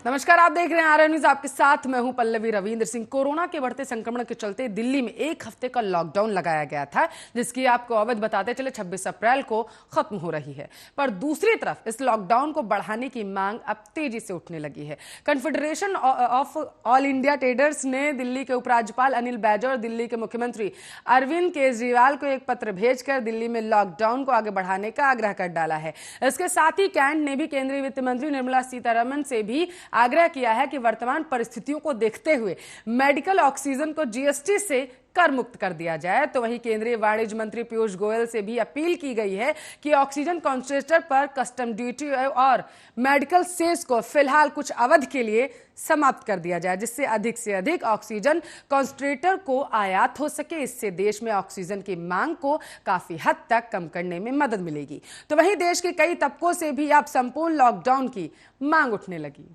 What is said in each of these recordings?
नमस्कार, आप देख रहे हैं आरएन न्यूज। आपके साथ मैं हूं पल्लवी रविंद्र सिंह। कोरोना के बढ़ते संक्रमण के चलते दिल्ली में एक हफ्ते का लॉकडाउन लगाया गया था, जिसकी आपको अवधि बताते चले 26 अप्रैल को खत्म हो रही है। पर दूसरी तरफ इस लॉकडाउन को बढ़ाने की मांग अब तेजी से उठने लगी है। Confederation of all India traders ने दिल्ली के उपराज्यपाल अनिल बैजल और दिल्ली के मुख्यमंत्री अरविंद केजरीवाल को एक पत्र भेजकर दिल्ली में लॉकडाउन को आगे बढ़ाने का आग्रह कर डाला है। इसके साथ ही कैंट ने भी केंद्रीय वित्त मंत्री निर्मला सीतारमण से भी आग्रह किया है कि वर्तमान परिस्थितियों को देखते हुए मेडिकल ऑक्सीजन को जीएसटी से कर मुक्त कर दिया जाए। तो वहीं केंद्रीय वाणिज्य मंत्री पीयूष गोयल से भी अपील की गई है कि ऑक्सीजन कॉन्सेंट्रेटर पर कस्टम ड्यूटी और मेडिकल सेस को फिलहाल कुछ अवधि के लिए समाप्त कर दिया जाए, जिससे अधिक से अधिक ऑक्सीजन कॉन्सेंट्रेटर को आयात हो सके। इससे देश में ऑक्सीजन की मांग को काफी हद तक कम करने में मदद मिलेगी। तो वहीं देश के कई तबकों से भी अब संपूर्ण लॉकडाउन की मांग उठने लगी।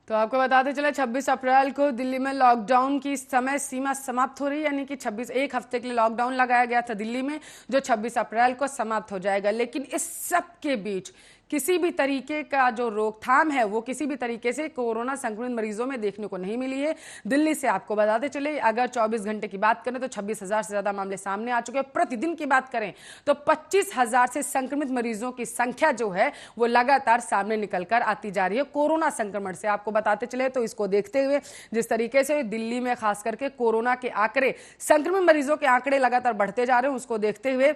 तो आपको बताते चले 26 अप्रैल को दिल्ली में लॉकडाउन की समय सीमा समाप्त हो रही है, यानी कि 1 हफ्ते के लिए लॉकडाउन लगाया गया था दिल्ली में, जो 26 अप्रैल को समाप्त हो जाएगा। लेकिन इस सब के बीच किसी भी तरीके का जो रोकथाम है वो किसी भी तरीके से कोरोना संक्रमित मरीजों में देखने को नहीं मिली है। दिल्ली से आपको बताते चले, अगर 24 घंटे की बात करें तो 26,000 से ज्यादा मामले सामने आ चुके हैं। प्रतिदिन की बात करें तो 25,000 से संक्रमित मरीजों की संख्या जो है वो लगातार सामने निकल कर आती जा रही है कोरोना संक्रमण से। आपको बताते चले तो इसको देखते हुए जिस तरीके से दिल्ली में खास करके कोरोना के आंकड़े, संक्रमित मरीजों के आंकड़े लगातार बढ़ते जा रहे हैं, उसको देखते हुए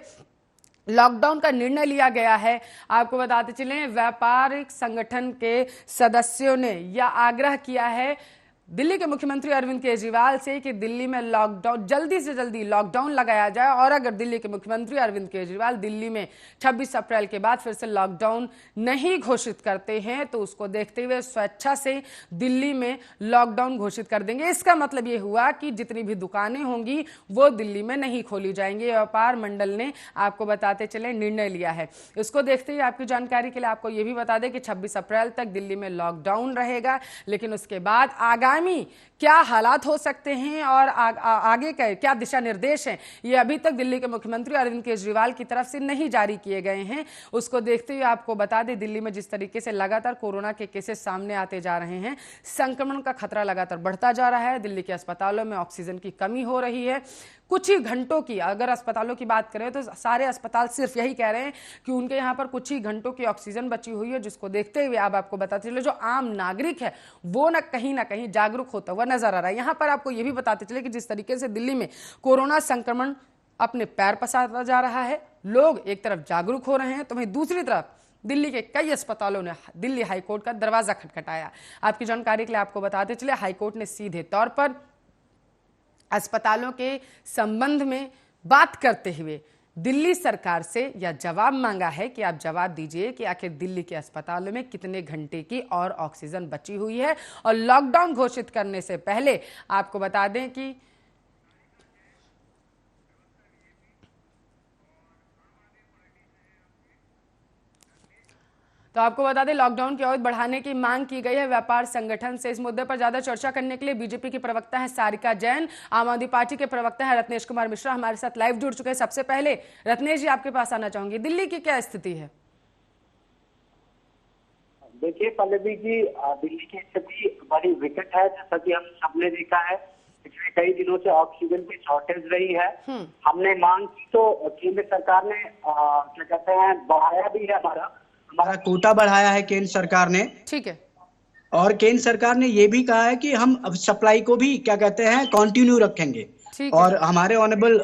लॉकडाउन का निर्णय लिया गया है। आपको बताते चलें, व्यापारिक संगठन के सदस्यों ने यह आग्रह किया है दिल्ली के मुख्यमंत्री अरविंद केजरीवाल से कि दिल्ली में लॉकडाउन जल्दी से जल्दी लॉकडाउन लगाया जाए। और अगर दिल्ली के मुख्यमंत्री अरविंद केजरीवाल दिल्ली में 26 अप्रैल के बाद फिर से लॉकडाउन नहीं घोषित करते हैं तो उसको देखते हुए स्वेच्छा से दिल्ली में लॉकडाउन घोषित कर देंगे। इसका मतलब ये हुआ कि जितनी भी दुकानें होंगी वो दिल्ली में नहीं खोली जाएंगी। व्यापार मंडल ने आपको बताते चले निर्णय लिया है। इसको देखते हुए आपकी जानकारी के लिए आपको ये भी बता दें कि 26 अप्रैल तक दिल्ली में लॉकडाउन रहेगा, लेकिन उसके बाद आगामी क्या हालात हो सकते हैं और आगे का क्या दिशा निर्देश हैं, ये अभी तक दिल्ली के मुख्यमंत्री अरविंद केजरीवाल की तरफ से नहीं जारी किए गए हैं। उसको देखते हुए आपको बता दें, दिल्ली में जिस तरीके से लगातार कोरोना के केसेस सामने आते जा रहे हैं, संक्रमण का खतरा लगातार बढ़ता जा रहा है। दिल्ली के अस्पतालों में ऑक्सीजन की कमी हो रही है। कुछ ही घंटों की, अगर अस्पतालों की बात करें तो सारे अस्पताल सिर्फ यही कह रहे हैं कि उनके यहाँ पर कुछ ही घंटों की ऑक्सीजन बची हुई है, जिसको देखते हुए अब आपको बताते चले जो आम नागरिक है वो ना कहीं जागरूक होता हुआ नजर आ रहा है। यहाँ पर आपको ये भी बताते चले कि जिस तरीके से दिल्ली में कोरोना संक्रमण अपने पैर पसारता जा रहा है, लोग एक तरफ जागरूक हो रहे हैं तो वहीं दूसरी तरफ दिल्ली के कई अस्पतालों ने दिल्ली हाईकोर्ट का दरवाजा खटखटाया। आपकी जानकारी के लिए आपको बताते चले, हाईकोर्ट ने सीधे तौर पर अस्पतालों के संबंध में बात करते हुए दिल्ली सरकार से यह जवाब मांगा है कि आप जवाब दीजिए कि आखिर दिल्ली के अस्पतालों में कितने घंटे की और ऑक्सीजन बची हुई है। और लॉकडाउन घोषित करने से पहले आपको बता दें कि तो आपको बता दें लॉकडाउन की अवधि बढ़ाने की मांग की गई है व्यापार संगठन से। इस मुद्दे पर ज्यादा चर्चा करने के लिए बीजेपी की प्रवक्ता है सारिका जैन, आम आदमी पार्टी के प्रवक्ता है रत्नेश कुमार मिश्रा हमारे साथ लाइव जुड़ चुके हैं। सबसे पहले रत्नेश जी आपके पास आना चाहूंगी, दिल्ली की क्या स्थिति है? देखिए पल्लवी जी, दिल्ली की स्थिति बड़ी विकट है। जैसा कि हम सबने देखा है, पिछले कई दिनों से ऑक्सीजन की शॉर्टेज रही है। हमने मांग की तो केंद्र सरकार ने क्या कहते हैं बढ़ाया भी है, हमारा कोटा बढ़ाया है केंद्र सरकार ने। ठीक है। और केंद्र सरकार ने ये भी कहा है कि हम अब सप्लाई को भी क्या कहते हैं कंटिन्यू रखेंगे। और हमारे ऑनरेबल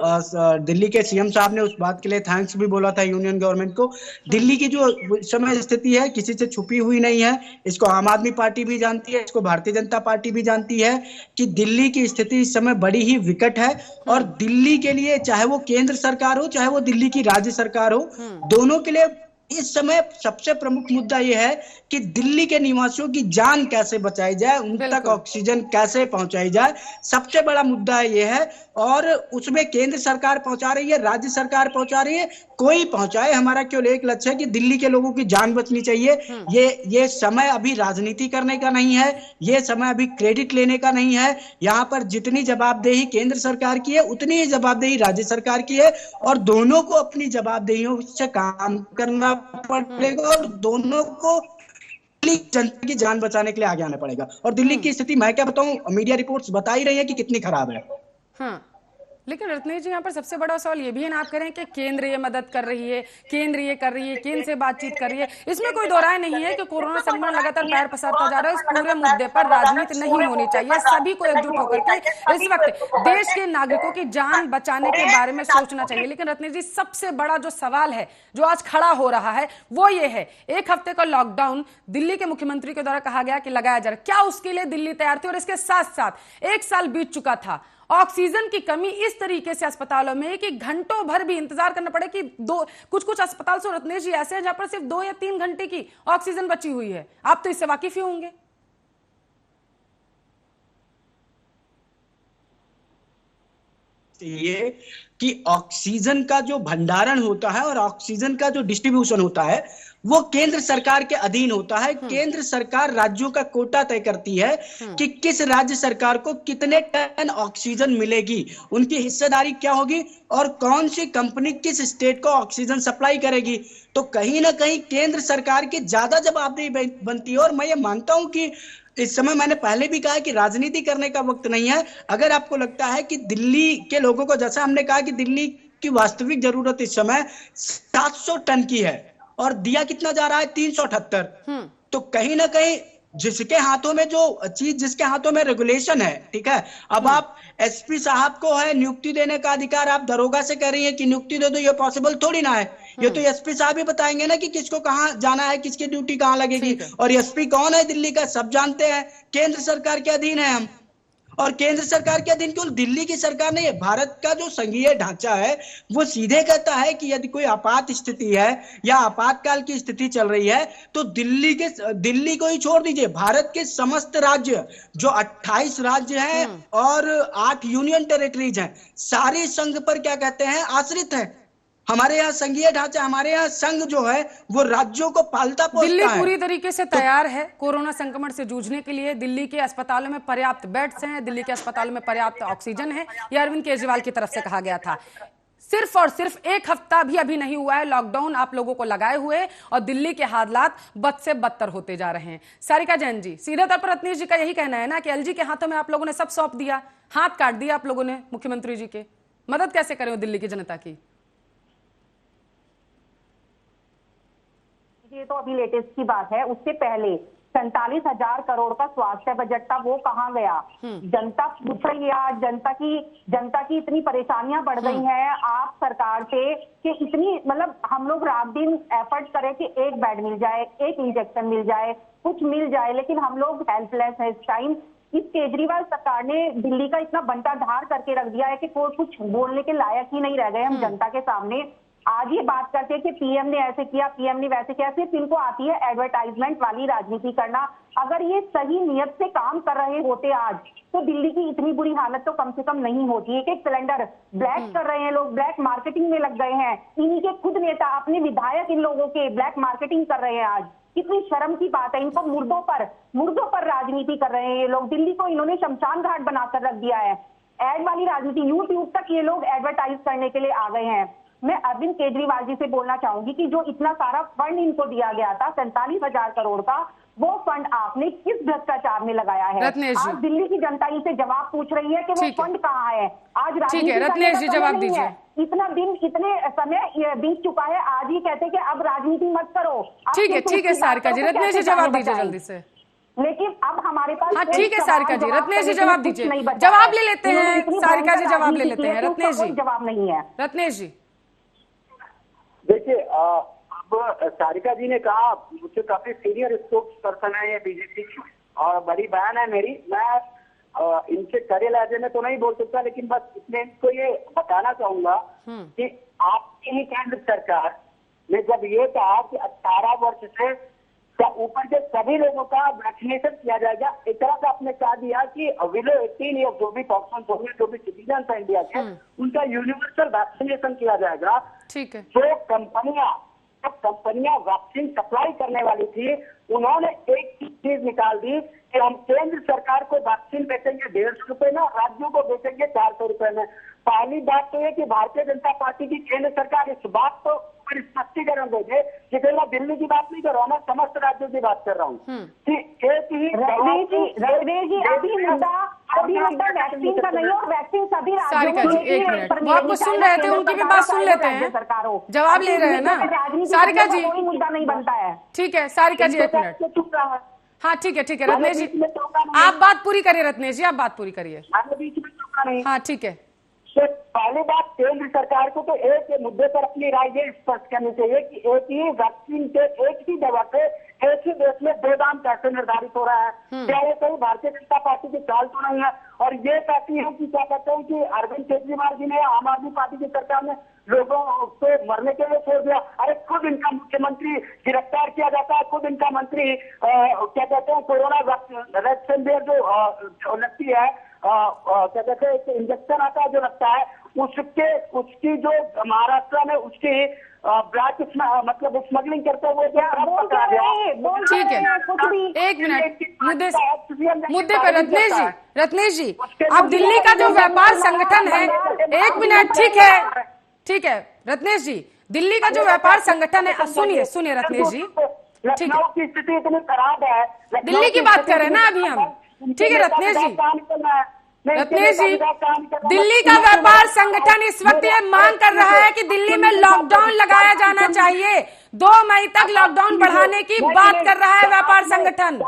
दिल्ली के सीएम साहब ने उस बात के लिए थैंक्स भी बोला था यूनियन गवर्नमेंट को। दिल्ली की जो समय स्थिति है किसी से छुपी हुई नहीं है, इसको आम आदमी पार्टी भी जानती है, इसको भारतीय जनता पार्टी भी जानती है कि दिल्ली की स्थिति इस समय बड़ी ही विकट है। और दिल्ली के लिए चाहे वो केंद्र सरकार हो चाहे वो दिल्ली की राज्य सरकार हो, दोनों के लिए इस समय सबसे प्रमुख मुद्दा यह है कि दिल्ली के निवासियों की जान कैसे बचाई जाए, उन तक ऑक्सीजन कैसे पहुंचाई जाए, सबसे बड़ा मुद्दा यह है। और उसमें केंद्र सरकार पहुंचा रही है, राज्य सरकार पहुंचा रही है, कोई पहुंचाए, हमारा केवल एक लक्ष्य है कि दिल्ली के लोगों की जान बचनी चाहिए। ये समय अभी राजनीति करने का नहीं है, ये समय अभी क्रेडिट लेने का नहीं है। यहाँ पर जितनी जवाबदेही केंद्र सरकार की है उतनी ही जवाबदेही राज्य सरकार की है, और दोनों को अपनी जवाबदेहियों से काम करना पड़ेगा, और दोनों को जनता की जान बचाने के लिए आगे आना पड़ेगा। और दिल्ली की स्थिति मैं क्या बताऊं, मीडिया रिपोर्ट्स बता ही रही है कि कितनी खराब है। हाँ, लेकिन रत्नेश जी यहाँ पर सबसे बड़ा सवाल ये भी है ना, आप कह रहे हैं कि केंद्र ये मदद कर रही है, केंद्र ये कर रही है, केंद्र से बातचीत कर रही है, इसमें कोई दो राय नहीं है कि कोरोना संक्रमण लगातार पैर पसारता जा रहा है। इस पूरे मुद्दे पर राजनीति नहीं होनी चाहिए, सभी को एकजुट होकर के इस वक्त देश के नागरिकों की जान बचाने के बारे में सोचना चाहिए। लेकिन रत्नेश जी, सबसे बड़ा जो सवाल है जो आज खड़ा हो रहा है वो ये है, एक हफ्ते का लॉकडाउन दिल्ली के मुख्यमंत्री के द्वारा कहा गया कि लगाया जा रहा है, क्या उसके लिए दिल्ली तैयार थी? और इसके साथ साथ 1 साल बीत चुका था, ऑक्सीजन की कमी इस तरीके से अस्पतालों में कि घंटों भर भी इंतजार करना पड़े कि कुछ अस्पताल से रत्नेश जी ऐसे हैं जहां पर सिर्फ 2 या 3 घंटे की ऑक्सीजन बची हुई है। आप तो इससे वाकिफ ही होंगे। ये कि ऑक्सीजन का जो भंडारण होता है और ऑक्सीजन का जो डिस्ट्रीब्यूशन होता है वो केंद्र सरकार के अधीन होता है। केंद्र सरकार राज्यों का कोटा तय करती है कि किस राज्य सरकार को कितने टन ऑक्सीजन मिलेगी, उनकी हिस्सेदारी क्या होगी, और कौन सी कंपनी किस स्टेट को ऑक्सीजन सप्लाई करेगी। तो कहीं ना कहीं केंद्र सरकार की ज्यादा जवाबदेही बनती है। और मैं ये मानता हूं कि इस समय, मैंने पहले भी कहा कि राजनीति करने का वक्त नहीं है। अगर आपको लगता है कि दिल्ली के लोगों को, जैसा हमने कहा कि दिल्ली की वास्तविक जरूरत इस समय 700 टन की है और दिया कितना जा रहा है 378, तो कहीं ना कहीं जिसके हाथों में जो चीज, जिसके हाथों में रेगुलेशन है, ठीक है, अब आप एसपी साहब को है नियुक्ति देने का अधिकार, आप दरोगा से कह रही है कि नियुक्ति दे दो, ये पॉसिबल थोड़ी ना है। ये तो एसपी साहब ही बताएंगे ना कि किसको कहां जाना है, किसकी ड्यूटी कहां लगेगी। और एसपी कौन है दिल्ली का, सब जानते हैं, केंद्र सरकार के अधीन है हम। और केंद्र सरकार के अधीन केवल दिल्ली की सरकार नहीं है, भारत का जो संघीय ढांचा है वो सीधे कहता है कि यदि कोई आपात स्थिति है या आपातकाल की स्थिति चल रही है तो दिल्ली को ही छोड़ दीजिए, भारत के समस्त राज्य जो 28 राज्य हैं और 8 यूनियन टेरिटरीज हैं, सारे संघ पर क्या कहते हैं, आश्रित हैं। हमारे यहाँ संघीय ढांचा, हमारे यहाँ संघ जो है वो राज्यों को पालता पोसता है। दिल्ली पूरी तरीके से तैयार है कोरोना संक्रमण से जूझने के लिए। दिल्ली के अस्पतालों में पर्याप्त बेड्स हैं, दिल्ली के अस्पतालों में पर्याप्त ऑक्सीजन है, यह अरविंद केजरीवाल की तरफ से कहा गया था। सिर्फ और सिर्फ 1 हफ्ता भी अभी नहीं हुआ है लॉकडाउन आप लोगों को लगाए हुए, और दिल्ली के हालात बद से बदतर होते जा रहे हैं। सारिका जैन जी, सीधे तौर पर रत्नेश जी का यही कहना है ना कि एलजी के हाथों में आप लोगों ने सब सौंप दिया, हाथ काट दिया आप लोगों ने मुख्यमंत्री जी के, मदद कैसे करें दिल्ली की जनता की? ये तो अभी लेटेस्ट की बात है, उससे पहले 47,000 करोड़ का स्वास्थ्य बजट था, वो कहाँ गया? जनता पूछ रही है आज, जनता की इतनी परेशानियां बढ़ गई हैं आप सरकार से कि इतनी, मतलब हम लोग रात दिन एफर्ट करें कि एक बेड मिल जाए, एक इंजेक्शन मिल जाए, कुछ मिल जाए, लेकिन हम लोग हेल्पलेस है इस टाइम। इस केजरीवाल सरकार ने दिल्ली का इतना बंटाढार करके रख दिया है कि कोई कुछ बोलने के लायक ही नहीं रह गए हम जनता के सामने। आज ये बात करते हैं कि पीएम ने ऐसे किया, पीएम ने वैसे किया, सिर्फ इनको आती है एडवर्टाइजमेंट वाली राजनीति करना। अगर ये सही नियत से काम कर रहे होते आज, तो दिल्ली की इतनी बुरी हालत तो कम से कम नहीं होती। एक सिलेंडर ब्लैक कर रहे हैं लोग, ब्लैक मार्केटिंग में लग गए हैं, इन्हीं के खुद नेता, अपने विधायक इन लोगों के ब्लैक मार्केटिंग कर रहे हैं। आज कितनी शर्म की बात है, इनको मुर्दों पर राजनीति कर रहे हैं ये लोग। दिल्ली को इन्होंने शमशान घाट बनाकर रख दिया है, एड वाली राजनीति, यूट्यूब तक ये लोग एडवर्टाइज करने के लिए आ गए हैं। मैं अरविंद केजरीवाल जी से बोलना चाहूंगी कि जो इतना सारा फंड इनको दिया गया था 47,000 करोड़ का, वो फंड आपने किस भ्रष्टाचार में लगाया है? आज दिल्ली की जनता इनसे जवाब पूछ रही है कि वो फंड कहाँ है। आज रत्नेश जी जवाब दीजिए। इतना समय बीत चुका है, आज ही कहते हैं कि अब राजनीति मत करो। ठीक है सारिका जी, रत्नेश जी जवाब दीजिए जल्दी से। लेकिन अब हमारे पास, हाँ ठीक है सारिका जी, रत्नेश जी जवाब दीजिए, जवाब ले लेते हैं सारिका जी, जवाब ले लेते हैं रत्नेश जी। जवाब नहीं है रत्नेश जी। देखिए, अब सारिका जी ने कहा, मुझे काफी सीनियर स्पोक्स पर्सन है ये बीजेपी की और बड़ी बयान है मेरी, मैं इनके कड़े लहजे में तो नहीं बोल सकता, लेकिन बस इसमें इनको ये बताना चाहूंगा कि आपकी ही केंद्र सरकार ने जब ये कहा कि 18 वर्ष से ऊपर के सभी लोगों का वैक्सीनेशन किया जाएगा, एक तरह से आपने कहा दिया कि बिलो 18 ईयर जो भी पर्सन होंगे, जो भी सिटीजन है इंडिया के, उनका यूनिवर्सल वैक्सीनेशन किया जाएगा। ठीक है। जो कंपनियां वैक्सीन सप्लाई करने वाली थी, उन्होंने एक चीज निकाल दी कि हम केंद्र सरकार को वैक्सीन बेचेंगे 150 रुपए में, राज्यों को बेचेंगे 400 रुपए में। पहली बात तो ये कि भारतीय जनता पार्टी की केंद्र सरकार इस बात को स्पष्टीकरण दे दे कि मैं दिल्ली की बात नहीं कर रहा हूँ, मैं समस्त राज्यों की बात कर रहा हूँ कि एक ही रणवीर जी अभी मुद्दा वैक्सीन का नहीं और वैक्सीन सभी सारिका जी एक मिनट, वो आपको सुन रहे थे, उनकी भी बात सुन लेते हैं, जवाब ले रहे हैं ना सारिका जी। कोई मुद्दा नहीं बनता है। ठीक है सारिका जी एक मिनट, हाँ ठीक है रत्नेश जी आप बात पूरी करिए, रत्नेश जी आप बात पूरी करिए। हाँ ठीक है। पहली बात, केंद्र सरकार को तो एक मुद्दे पर अपनी राय ये स्पष्ट करनी चाहिए कि एक ही वैक्सीन के एक ही दवा के एक ही देश में दो दाम कैसे निर्धारित हो रहा है, क्या ये कहीं भारतीय जनता पार्टी की चाल तो नहीं है? और ये कहती है कि क्या कहते हैं कि अरविंद केजरीवाल जी ने आम आदमी पार्टी की सरकार ने लोगों को मरने के लिए छोड़ दिया। अरे खुद इनका मुख्यमंत्री गिरफ्तार किया जाता है, खुद इनका मंत्री क्या कहते हैं कोरोना वैक्सीन जो लगती है, क्या कहते हैं इंजेक्शन आता है जो लगता है, उसकी जो महाराष्ट्र में उसकी ब्लैक मतलब स्मगलिंग करते हुए पकड़ा गया। ठीक है एक मिनट, मुद्दे पर रत्नेश जी अब दिल्ली का जो व्यापार संगठन है, एक मिनट ठीक है रत्नेश जी, दिल्ली का जो व्यापार संगठन है, सुनिए रत्नेश जी, ठीक है की स्थिति इतनी खराब है, दिल्ली की बात कर रहे हैं ना अभी हम, ठीक है रत्नेश जी, दिल्ली का व्यापार संगठन इस वक्त ये मांग कर रहा है कि दिल्ली में लॉकडाउन लगाया जाना चाहिए, 2 मई तक लॉकडाउन बढ़ाने की बात कर रहा है व्यापार संगठन।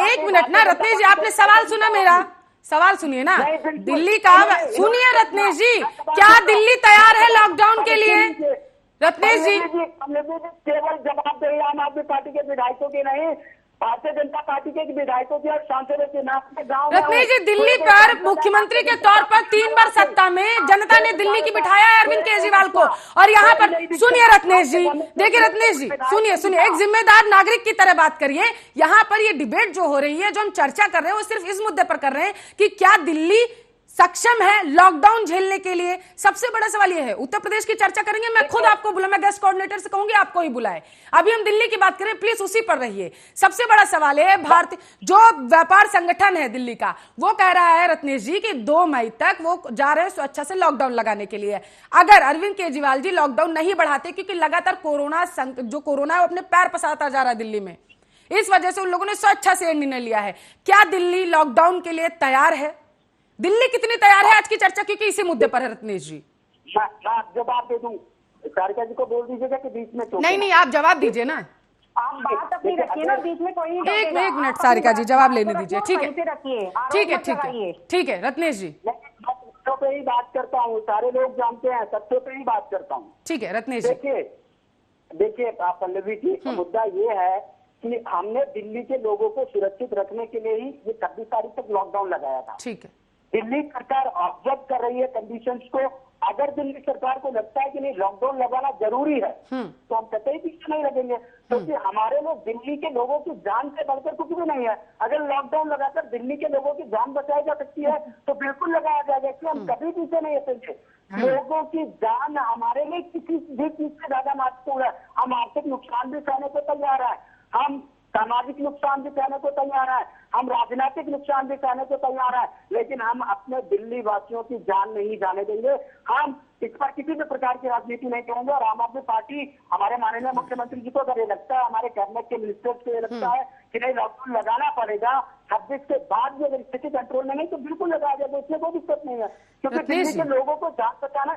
एक मिनट ना रत्नेश जी, आपने सवाल सुना, मेरा सवाल सुनिए ना, दिल्ली का सुनिए रत्नेश जी, क्या दिल्ली तैयार है लॉकडाउन के लिए? रत्नेश जी केवल जवाब दे आम आदमी पार्टी के विधायकों के नहीं, भारतीय जनता पार्टी के विधायकों की और सांसदों के नाम पे गाँव। रत्नेश जी दिल्ली पर मुख्यमंत्री के तौर पर 3 बार सत्ता में जनता ने दिल्ली की बिठाया है अरविंद केजरीवाल को, और यहाँ पर सुनिए रत्नेश जी, देखिए रत्नेश जी सुनिए, एक जिम्मेदार नागरिक की तरह बात करिए। यहाँ पर ये डिबेट जो हो रही है, जो हम चर्चा कर रहे हैं, वो सिर्फ इस मुद्दे पर कर रहे हैं कि क्या दिल्ली सक्षम है लॉकडाउन झेलने के लिए। सबसे बड़ा सवाल यह है, उत्तर प्रदेश की चर्चा करेंगे, मैं खुद आपको बुला, मैं गेस्ट कोऑर्डिनेटर से कहूंगी आपको ही बुलाए, अभी हम दिल्ली की बात करें, प्लीज उसी पर रहिए। सबसे बड़ा सवाल है, भारतीय जो व्यापार संगठन है दिल्ली का, वो कह रहा है रत्नेश जी कि 2 मई तक वो जा रहे हैं स्वेच्छा से लॉकडाउन लगाने के लिए। अगर अरविंद केजरीवाल जी लॉकडाउन नहीं बढ़ाते, क्योंकि लगातार कोरोना है वो अपने पैर पसारता जा रहा है दिल्ली में, इस वजह से उन लोगों ने स्वेच्छा से निर्णय लिया है। क्या दिल्ली लॉकडाउन के लिए तैयार है? दिल्ली कितनी तैयार है आज की चर्चा, क्योंकि इसी मुद्दे पर है रत्नेश जी। जवाब दे दूं, सारिका जी को बोल दीजिएगा कि बीच में नहीं आप जवाब दीजिए ना, आप बात अपनी रखिए ना, बीच में कोई नहीं। एक मिनट सारिका जी जवाब लेने दीजिए, ठीक है ठीक है रत्नेश जी, तथ्यों पे ही बात करता हूँ, सारे लोग जानते हैं, तथ्यों पे ही बात करता हूँ। ठीक है रत्नेश जी। देखिए पल्लवी जी, मुद्दा ये है कि हमने दिल्ली के लोगों को सुरक्षित रखने के लिए ही ये 26 तारीख तक लॉकडाउन लगाया था। ठीक है, दिल्ली सरकार ऑब्जर्व कर रही है कंडीशंस को। अगर दिल्ली सरकार को लगता है कि नहीं लॉकडाउन लगाना जरूरी है, तो हम कतई पीछे नहीं लगेंगे, क्योंकि हमारे लोग दिल्ली के लोगों की जान से बढ़कर कुछ भी नहीं है। अगर लॉकडाउन लगाकर दिल्ली के लोगों की जान बचाई जा सकती है तो बिल्कुल लगाया जाएगा, कि हम कभी पीछे नहीं हटेंगे। लोगों की जान हमारे लिए किसी भी चीज से ज्यादा महत्वपूर्ण है। हम आर्थिक नुकसान भी सहने को तैयार है, हम सामाजिक नुकसान भी सहने को तैयार है, हम राजनीतिक नुकसान भी सहने को तैयार है, लेकिन हम अपने दिल्ली वासियों की जान नहीं जाने देंगे। हम इस पर किसी भी प्रकार की राजनीति नहीं करेंगे। और आम आदमी पार्टी, हमारे माननीय मुख्यमंत्री जी को अगर ये लगता है, हमारे कैबिनेट के मिनिस्टर्स को ये लगता है कि नहीं लॉकडाउन लगाना पड़ेगा 26 के बाद भी, अगर स्थिति कंट्रोल में नहीं तो बिल्कुल लगाया जाएगा, इसमें कोई दिक्कत नहीं है, क्योंकि दिल्ली के लोगों को जान बचाना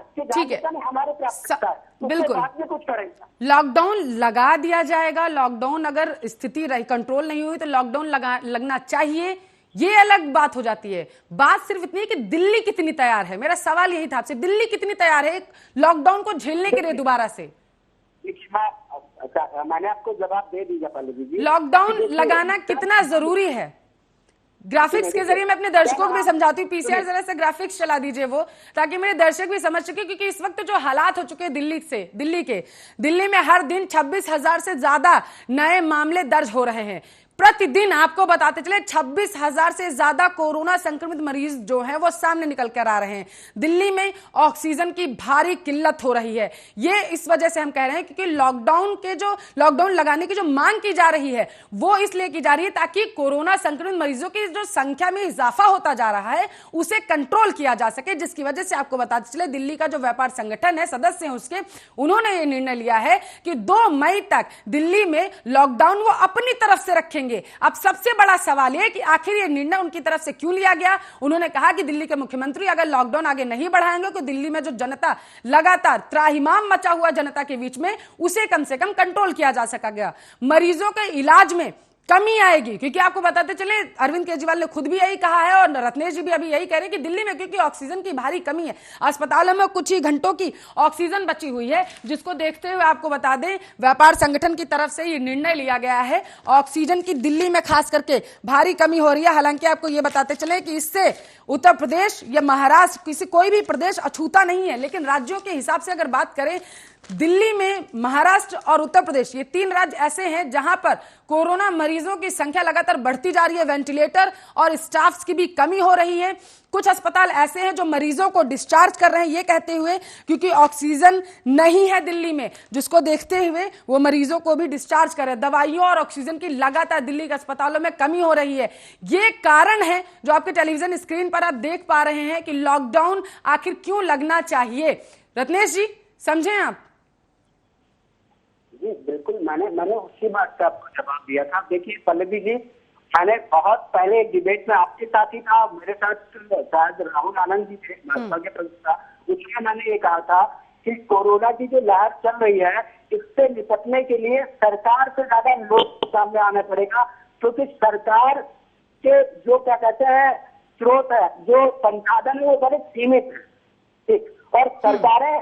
हमारे प्राथमिकता है। बिल्कुल बाद में कुछ करेंगे, लॉकडाउन लगा दिया जाएगा। लॉकडाउन अगर स्थिति कंट्रोल नहीं हुई तो लॉकडाउन लगना चाहिए, ये अलग बात हो जाती है। बात सिर्फ इतनी है कि दिल्ली कितनी तैयार है, मेरा सवाल यही था आपसे, दिल्ली कितनी तैयार है लॉकडाउन को झेलने के लिए दोबारा से? मैंने आपको जवाब दे दिया पल्लवी जी, लॉकडाउन लगाना कितना जरूरी है? ग्राफिक्स के जरिए मैं अपने दर्शकों को भी समझाती हूँ। पीसीआर जरा से ग्राफिक्स चला दीजिए वो, ताकि मेरे दर्शक भी समझ सके, क्योंकि इस वक्त जो हालात हो चुके हैं दिल्ली में हर दिन 26,000 से ज्यादा नए मामले दर्ज हो रहे हैं। प्रतिदिन आपको बताते चले 26,000 से ज्यादा कोरोना संक्रमित मरीज जो हैं वो सामने निकल कर आ रहे हैं। दिल्ली में ऑक्सीजन की भारी किल्लत हो रही है। ये इस वजह से हम कह रहे हैं क्योंकि लॉकडाउन लगाने की जो मांग की जा रही है वो इसलिए की जा रही है ताकि कोरोना संक्रमित मरीजों की जो संख्या में इजाफा होता जा रहा है उसे कंट्रोल किया जा सके, जिसकी वजह से आपको बताते चले दिल्ली का जो व्यापार संगठन है, सदस्य हैं उसके, उन्होंने ये निर्णय लिया है कि 2 मई तक दिल्ली में लॉकडाउन वो अपनी तरफ से रखेंगे। अब सबसे बड़ा सवाल यह कि आखिर यह निर्णय उनकी तरफ से क्यों लिया गया। उन्होंने कहा कि दिल्ली के मुख्यमंत्री अगर लॉकडाउन आगे नहीं बढ़ाएंगे तो दिल्ली में जो जनता लगातार त्राहिमाम मचा हुआ जनता के बीच में उसे कम से कम कंट्रोल किया जा सकेगा, मरीजों के इलाज में कमी आएगी। क्योंकि आपको बताते चले अरविंद केजरीवाल ने खुद भी यही कहा है और रत्नेश जी भी अभी यही कह रहे हैं कि दिल्ली में क्योंकि ऑक्सीजन की भारी कमी है, अस्पतालों में कुछ ही घंटों की ऑक्सीजन बची हुई है, जिसको देखते हुए आपको बता दें व्यापार संगठन की तरफ से ये निर्णय लिया गया है। ऑक्सीजन की दिल्ली में खास करके भारी कमी हो रही है। हालांकि आपको ये बताते चले कि इससे उत्तर प्रदेश या महाराष्ट्र कोई भी प्रदेश अछूता नहीं है, लेकिन राज्यों के हिसाब से अगर बात करें दिल्ली में महाराष्ट्र और उत्तर प्रदेश ये 3 राज्य ऐसे हैं जहां पर कोरोना मरीजों की संख्या लगातार बढ़ती जा रही है। वेंटिलेटर और स्टाफ्स की भी कमी हो रही है। कुछ अस्पताल ऐसे हैं जो मरीजों को डिस्चार्ज कर रहे हैं ये कहते हुए क्योंकि ऑक्सीजन नहीं है दिल्ली में, जिसको देखते हुए वो मरीजों को भी डिस्चार्ज कर रहे हैं। दवाइयों और ऑक्सीजन की लगातार दिल्ली के अस्पतालों में कमी हो रही है। ये कारण है जो आपके टेलीविजन स्क्रीन पर आप देख पा रहे हैं कि लॉकडाउन आखिर क्यों लगना चाहिए। रत्नेश जी समझें आप। जी बिल्कुल, मैंने उसी बात का आपको जवाब दिया था। देखिए पल्लवी जी, मैंने बहुत पहले एक डिबेट में आपके साथ ही था, मेरे साथ शायद राहुल आनंद जी थे भाजपा के प्रवक्ता, उसमें मैंने ये कहा था कि कोरोना की जो लहर चल रही है इससे निपटने के लिए सरकार से ज्यादा लोग सामने आना पड़ेगा, क्योंकि सरकार के जो क्या कहते हैं स्रोत है, जो संसाधन है वो बड़े सीमित है। ठीक, और सरकारें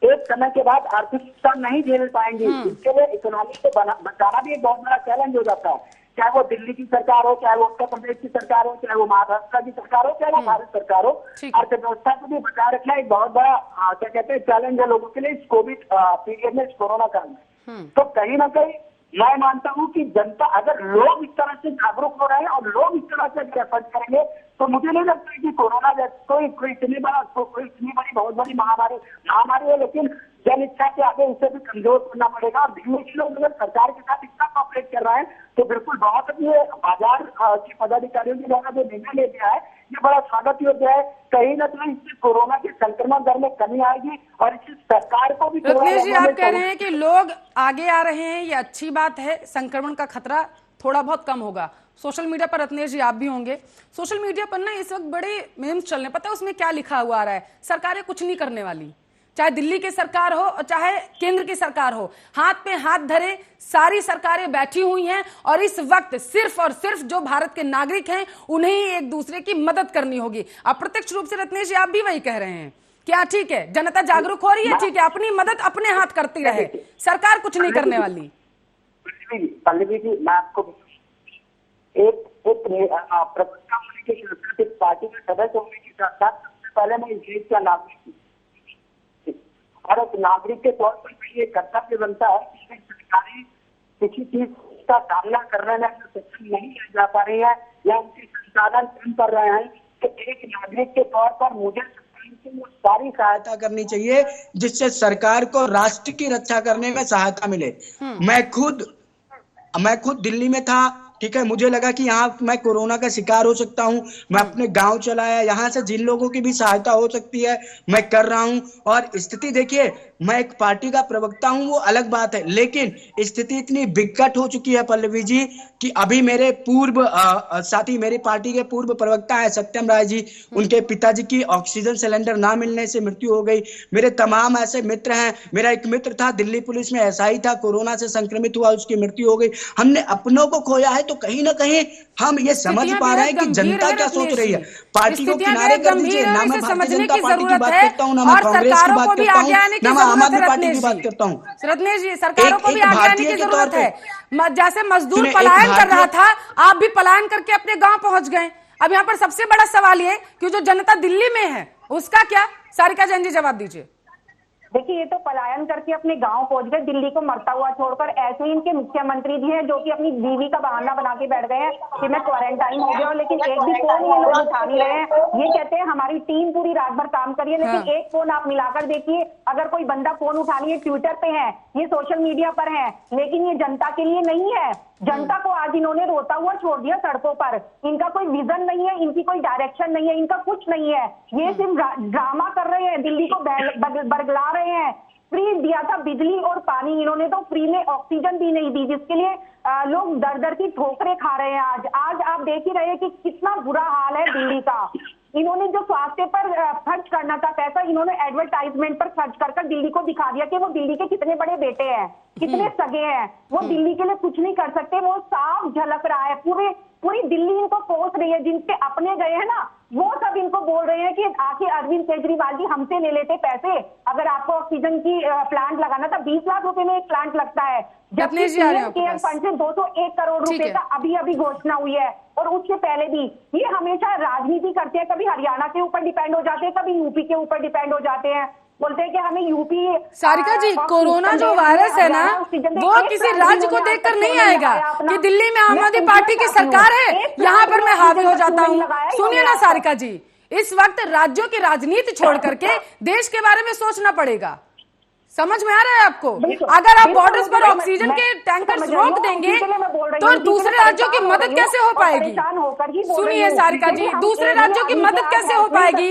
एक समय के बाद आर्थिक नुकसान नहीं झेल पाएंगी। इसके लिए इकोनॉमी को बचाना भी एक बहुत बड़ा चैलेंज हो जाता है, चाहे वो दिल्ली की सरकार हो, चाहे वो उत्तर प्रदेश की सरकार हो, चाहे वो महाराष्ट्र की सरकार हो, चाहे वो भारत सरकार हो। अर्थव्यवस्था को भी बचाए रखना एक बहुत बड़ा क्या कहते हैं चैलेंज है लोगों के लिए इस कोविड पीरियड में, इस कोरोना काल में। तो कहीं ना कहीं मैं मानता हूं कि जनता, अगर लोग इस तरह से जागरूक हो रहे हैं और लोग इस तरह से एफर्ट करेंगे तो मुझे नहीं लगता कि कोरोना कोई इतनी बड़ी बहुत बड़ी महामारी है, लेकिन जन इच्छा के आगे इसे भी कमजोर करना पड़ेगा। और दिल्ली के लोग अगर सरकार के साथ इतना कॉपरेट कर रहे हैं तो बिल्कुल बहुत ये बाजार के पदाधिकारियों के द्वारा जो निर्णय ले दिया है ये बड़ा स्वागत योग्य है। कहीं ना कहीं इससे कोरोना के संक्रमण दर में कमी आएगी और इससे सरकार को भी। रत्नेश जी आप कह रहे हैं कि लोग आगे आ रहे हैं, ये अच्छी बात है, संक्रमण का खतरा थोड़ा बहुत कम होगा। सोशल मीडिया पर रत्नेश जी आप भी होंगे, सोशल मीडिया पर ना इस वक्त बड़े मीम्स चल रहे, पता है उसमें क्या लिखा हुआ आ रहा है, सरकारें कुछ नहीं करने वाली, चाहे दिल्ली की सरकार हो और चाहे केंद्र की सरकार हो, हाथ पे हाथ धरे सारी सरकारें बैठी हुई हैं और इस वक्त सिर्फ और सिर्फ जो भारत के नागरिक हैं उन्हें ही एक दूसरे की मदद करनी होगी। अप्रत्यक्ष रूप से रत्नेश जी आप भी वही कह रहे हैं, क्या ठीक है, जनता जागरूक हो रही है, ठीक है, अपनी मदद अपने हाथ करती रहे, सरकार कुछ नहीं करने वाली। पल्लवी जी, मैं आपको एक प्रवक्ता होने के साथ, पार्टी के सदस्य होने के साथ साथ सबसे पहले मैं इस देश का नागरिक और एक नागरिक के तौर पर ये कर्तव्य बनता है कि सरकारें किसी चीज का सामना करने में सक्षम नहीं जा पा रही है या उनके संसाधन कम कर रहे हैं, तो एक नागरिक के तौर पर मुझे वो सारी सहायता करनी चाहिए जिससे सरकार को राष्ट्र की रक्षा करने में सहायता मिले। मैं खुद दिल्ली में था, ठीक है, मुझे लगा कि यहाँ मैं कोरोना का शिकार हो सकता हूँ, मैं अपने गांव चलाया, यहाँ से जिन लोगों की भी सहायता हो सकती है मैं कर रहा हूँ। और स्थिति देखिए, मैं एक पार्टी का प्रवक्ता हूँ वो अलग बात है, लेकिन स्थिति इतनी विकट हो चुकी है पल्लवी जी कि अभी मेरे पूर्व साथी, मेरी पार्टी के पूर्व प्रवक्ता है सत्यम राय जी, उनके पिताजी की ऑक्सीजन सिलेंडर ना मिलने से मृत्यु हो गई। मेरे तमाम ऐसे मित्र हैं, मेरा एक मित्र था दिल्ली पुलिस में एसआई था, कोरोना से संक्रमित हुआ, उसकी मृत्यु हो गई। हमने अपनों को खोया है तो कहीं ना कहीं हम ये समझ पा रहे हैं कि जनता क्या सोच रही है। पार्टी को किनारे कर दीजिए, ना मैं भारतीय जनता पार्टी की बात करता हूँ, ना मैं कांग्रेस की बात करता हूँ, ना मैं आम आदमी पार्टी की बात करता हूँ। रत्नेश जी, सरकारों को भी आगे आने की जरूरत है। जैसे मजदूर पलायन कर रहा था, आप भी पलायन करके अपने गांव पहुंच गए। अब यहाँ पर सबसे बड़ा सवाल ये कि जो जनता दिल्ली में है उसका क्या? सारिका जैन जी जवाब दीजिए। देखिए, ये तो पलायन करके अपने गांव पहुंच गए, दिल्ली को मरता हुआ छोड़कर। ऐसे ही इनके मुख्यमंत्री भी हैं जो कि अपनी बीवी का बहाना बना के बैठ गए हैं कि मैं क्वारंटाइन हो गया हूं, लेकिन एक भी फोन ये लोग उठा नहीं रहे हैं। ये कहते हैं हमारी टीम पूरी रात भर काम करिए, लेकिन एक फोन आप मिलाकर देखिए, अगर कोई बंदा फोन उठा लिए, ट्विटर पे है, ये सोशल मीडिया पर है, लेकिन ये जनता के लिए नहीं है। जनता को आज इन्होंने रोता हुआ छोड़ दिया सड़कों पर। इनका कोई विजन नहीं है, इनकी कोई डायरेक्शन नहीं है, इनका कुछ नहीं है। ये सिर्फ ड्रामा कर रहे हैं, दिल्ली को बरगला रहे हैं। फ्री दिया था बिजली और पानी, इन्होंने तो फ्री में ऑक्सीजन भी नहीं दी, जिसके लिए लोग दर दर की ठोकरें खा रहे हैं। आज आप देख ही रहे हैं कि कितना बुरा हाल है दिल्ली का। इन्होंने जो स्वास्थ्य पर खर्च करना था पैसा, इन्होंने एडवर्टाइजमेंट पर खर्च कर दिल्ली को दिखा दिया कि वो दिल्ली के कितने बड़े बेटे हैं, कितने सगे हैं। वो दिल्ली के लिए कुछ नहीं कर सकते, वो साफ झलक रहा है। पूरी दिल्ली इनको कोस रही है। जिनके अपने गए हैं ना, वो सब इनको बोल रहे हैं कि आखिर अरविंद केजरीवाल जी हमसे ले लेते पैसे। अगर आपको ऑक्सीजन की प्लांट लगाना था, 20 लाख रुपए में एक प्लांट लगता है, जबकि केयर फंड से 201 करोड़ रुपए का अभी घोषणा हुई है। और उससे पहले भी ये हमेशा राजनीति करते हैं, कभी हरियाणा के ऊपर डिपेंड हो जाते हैं, कभी यूपी के ऊपर डिपेंड हो जाते हैं। बोलते हैं कि हमें यूपी। सारिका जी, कोरोना जो वायरस है ना, वो किसी राज्य को देखकर नहीं आएगा कि दिल्ली में आम आदमी पार्टी की सरकार है, यहाँ पर मैं हावी हो जाता हूँ। सुनिए ना सारिका जी, इस वक्त राज्यों की राजनीति छोड़ करके देश के बारे में सोचना पड़ेगा। समझ में आ रहा है आपको? अगर आप बॉर्डर्स पर ऑक्सीजन के टैंकर्स रोक देंगे तो दूसरे राज्यों की मदद कैसे हो पाएगी? सुनिए सारिका जी, दूसरे राज्यों की मदद कैसे हो पाएगी?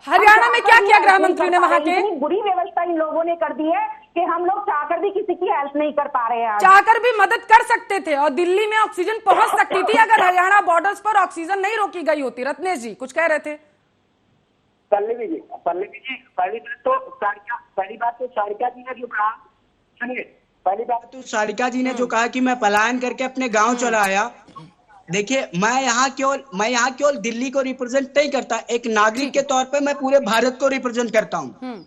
हरियाणा में क्या किया गृह मंत्री ने वहां के? बुरी व्यवस्था इन लोगों ने कर दी है कि हम लोग चाहकर भी किसी की हेल्प नहीं कर पा रहे हैं। चाहकर भी मदद कर सकते थे और दिल्ली में ऑक्सीजन पहुंच सकती थी अगर हरियाणा बॉर्डर्स पर ऑक्सीजन नहीं रोकी गई होती। रत्नेश जी कुछ कह रहे थे। पल्लवी जी, पहली बात तो सारिका जी ने जो कहा, सुनिए, पहली बात तो सारिका जी ने जो कहा कि मैं पलायन करके अपने गांव चला आया। देखिए, मैं यहाँ केवल दिल्ली को रिप्रेजेंट नहीं करता, एक नागरिक के तौर पे मैं पूरे भारत को रिप्रेजेंट करता हूँ।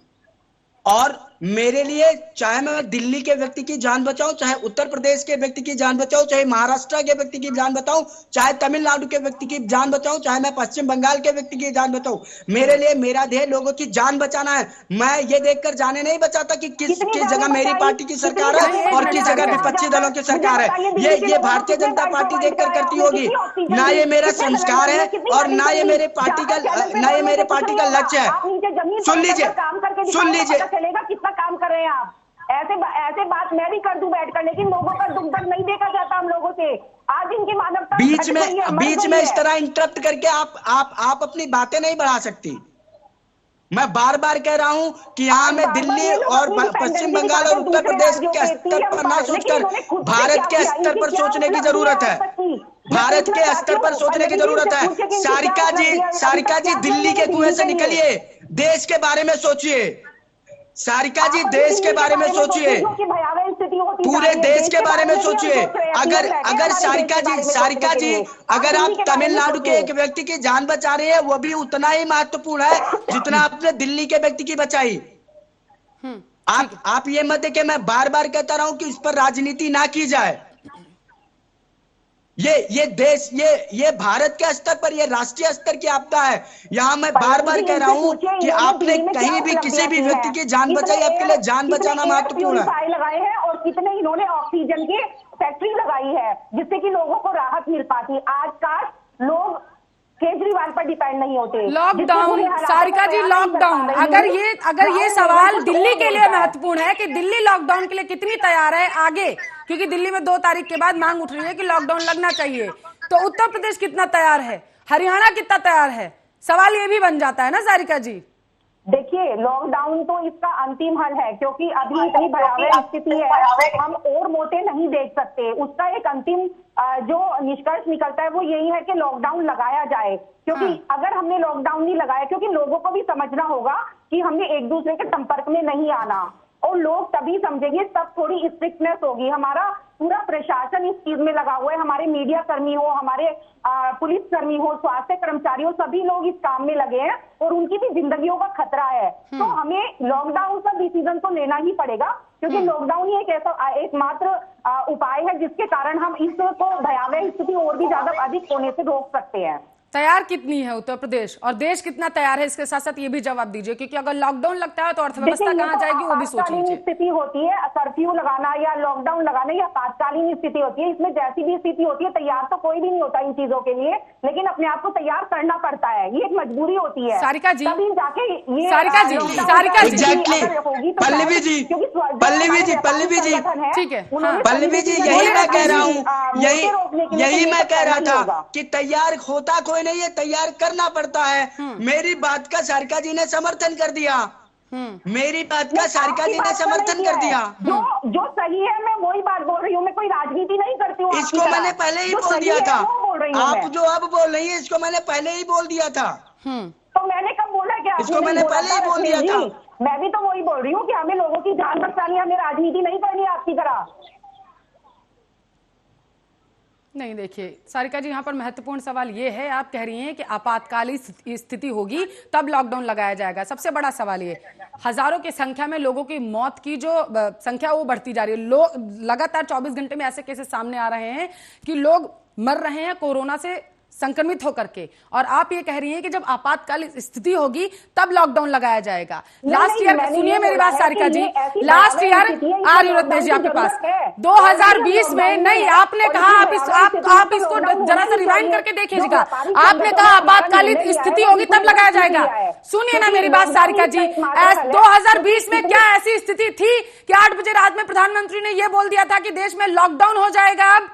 और मेरे लिए चाहे मैं दिल्ली के व्यक्ति की जान बचाऊं, चाहे उत्तर प्रदेश के व्यक्ति की जान बचाऊं, चाहे महाराष्ट्र के व्यक्ति की जान बचाऊं, चाहे तमिलनाडु के व्यक्ति की जान बचाऊं, चाहे मैं पश्चिम बंगाल के व्यक्ति की जान बचाऊं, मेरे लिए मेरा ध्येय लोगों की जान बचाना है। मैं ये देखकर जाने नहीं बचाता कि किस जगह मेरी पार्टी की सरकार है और किस जगह विपक्षी दलों की सरकार है। ये भारतीय जनता पार्टी देखकर करती होगी। ना ये मेरा संस्कार है और ना ये मेरे पार्टी का लक्ष्य है। सुन लीजिए चलेगा कितना काम कर रहे हैं आप। ऐसे बात मैं भी कर दूं बैठकर, लेकिन लोगों का दुख दर्द नहीं देखा जाता हम लोगों से। आज इनकी मानवता बीच में इस तरह इंटरप्ट करके आप अपनी बातें नहीं बढ़ा सकती। मैं बार बार कह रहा हूं कि यहाँ में दिल्ली और पश्चिम बंगाल और उत्तर प्रदेश के स्तर पर ना सोचकर भारत के स्तर पर सोचने की जरूरत है। भारत के स्तर पर सोचने की जरूरत है। सारिका जी दिल्ली के कुएं से निकलिए, देश के बारे में सोचिए। सारिका जी देश के बारे में सोचिए, पूरे देश के बारे में सोचिए। अगर सारिका जी अगर आप तमिलनाडु के एक व्यक्ति की जान बचा रहे हैं, वो भी उतना ही महत्वपूर्ण है जितना आपने दिल्ली के व्यक्ति की बचाई। आप ये मत देखिए, मैं बार बार कहता रहा हूं कि इस पर राजनीति ना की जाए। ये देश, ये भारत के स्तर पर, ये राष्ट्रीय स्तर की आपदा है। यहाँ मैं बार बार कह रहा हूँ कि आपने कहीं भी किसी भी व्यक्ति की जान बचाई, आपके लिए जान बचाना महत्वपूर्ण है। लगाए हैं और कितने इन्होंने ऑक्सीजन की फैक्ट्री लगाई है जिससे कि लोगों को राहत मिल पाती। आज काश लोग केजरीवाल पर डिपेंड नहीं होते। लॉकडाउन, सारिका जी लॉकडाउन, अगर ये सवाल दिल्ली के लिए महत्वपूर्ण है कि दिल्ली लॉकडाउन के लिए कितनी तैयार है आगे, क्योंकि दिल्ली में 2 तारीख के बाद मांग उठ रही है कि लॉकडाउन लगना चाहिए, तो उत्तर प्रदेश कितना तैयार है, हरियाणा कितना तैयार है? सवाल ये भी बन जाता है ना सारिका जी। देखिए, लॉकडाउन तो इसका अंतिम हल है, क्योंकि अभी इतनी भयावह स्थिति है, हम और मोटे नहीं देख सकते। उसका एक अंतिम जो निष्कर्ष निकलता है वो यही है कि लॉकडाउन लगाया जाए, क्योंकि अगर हमने लॉकडाउन नहीं लगाया, क्योंकि लोगों को भी समझना होगा कि हमने एक दूसरे के संपर्क में नहीं आना, और लोग तभी समझेंगे, तब थोड़ी स्ट्रिक्टनेस होगी। हमारा पूरा प्रशासन इस चीज में लगा हुआ है। हमारे मीडिया कर्मी हो, हमारे पुलिस कर्मी हो, स्वास्थ्य कर्मचारी हो, सभी लोग इस काम में लगे हैं और उनकी भी जिंदगियों का खतरा है। तो हमें लॉकडाउन का डिसीजन तो लेना ही पड़ेगा, क्योंकि लॉकडाउन ही एक ऐसा एकमात्र उपाय है जिसके कारण हम इसको भयावह स्थिति और भी ज्यादा अधिक होने से रोक सकते हैं। तैयार कितनी है उत्तर प्रदेश और देश कितना तैयार है, इसके साथ साथ ये भी जवाब दीजिए, क्योंकि अगर लॉकडाउन लगता है तो अर्थव्यवस्था कहाँ जाएगी वो भी सोच लीजिए। स्थिति होती है, कर्फ्यू लगाना या लॉकडाउन लगाना या तात्कालीन स्थिति होती है। इसमें जैसी भी स्थिति होती है, तैयार तो कोई भी नहीं होता इन चीजों के लिए, लेकिन अपने आप को तैयार करना पड़ता है। ये एक मजबूरी होती है। सारिका जी, तभी जाके ये पल्लवी जी, ठीक है, पल्लवी जी, यही मैं कह रहा हूँ, यही मैं कह रहा था कि तैयार होता कोई नहीं है, तैयार करना पड़ता है। मेरी बात का सारिका जी ने समर्थन कर दिया, मेरी बात का सारिका जी ने समर्थन कर दिया। जो सही है मैं वही बात बोल रही हूँ, मैं कोई राजनीति नहीं करती हूँ। इसको मैंने पहले ही बोल दिया था, आप जो अब बोल रही है इसको मैंने पहले ही बोल दिया था। तो मैंने कब बोला क्या? इसको मैंने पहले ही बोल दिया था। मैं भी तो वही बोल रही हूँ कि हमें लोगों की जान बचानी, हमें राजनीति नहीं करनी आपकी तरह। नहीं, देखिए सारिका जी, यहाँ पर महत्वपूर्ण सवाल ये है, आप कह रही हैं कि आपातकालीन स्थिति होगी तब लॉकडाउन लगाया जाएगा। सबसे बड़ा सवाल ये, हजारों की संख्या में लोगों की मौत की जो संख्या वो बढ़ती जा रही है। लोग लगातार 24 घंटे में ऐसे केसेस सामने आ रहे हैं कि लोग मर रहे हैं कोरोना से संक्रमित होकर के, और आप ये कह रही हैं कि जब आपातकालीन स्थिति होगी तब लॉकडाउन लगाया जाएगा। लास्ट ईयर, सुनिए मेरी बात सारिका जी, लास्ट ईयर रत्नेश जी आपके पास 2020 में नहीं, आपने कहा आप इसको जरा सा रिवाइंड करके देखिएगा, आपने कहा आपातकालीन स्थिति होगी तब लगाया जाएगा। सुनिए ना मेरी बात सारिका जी, 2020 में क्या ऐसी स्थिति थी कि 8 बजे रात में प्रधानमंत्री ने यह बोल दिया था कि देश में लॉकडाउन हो जाएगा अब,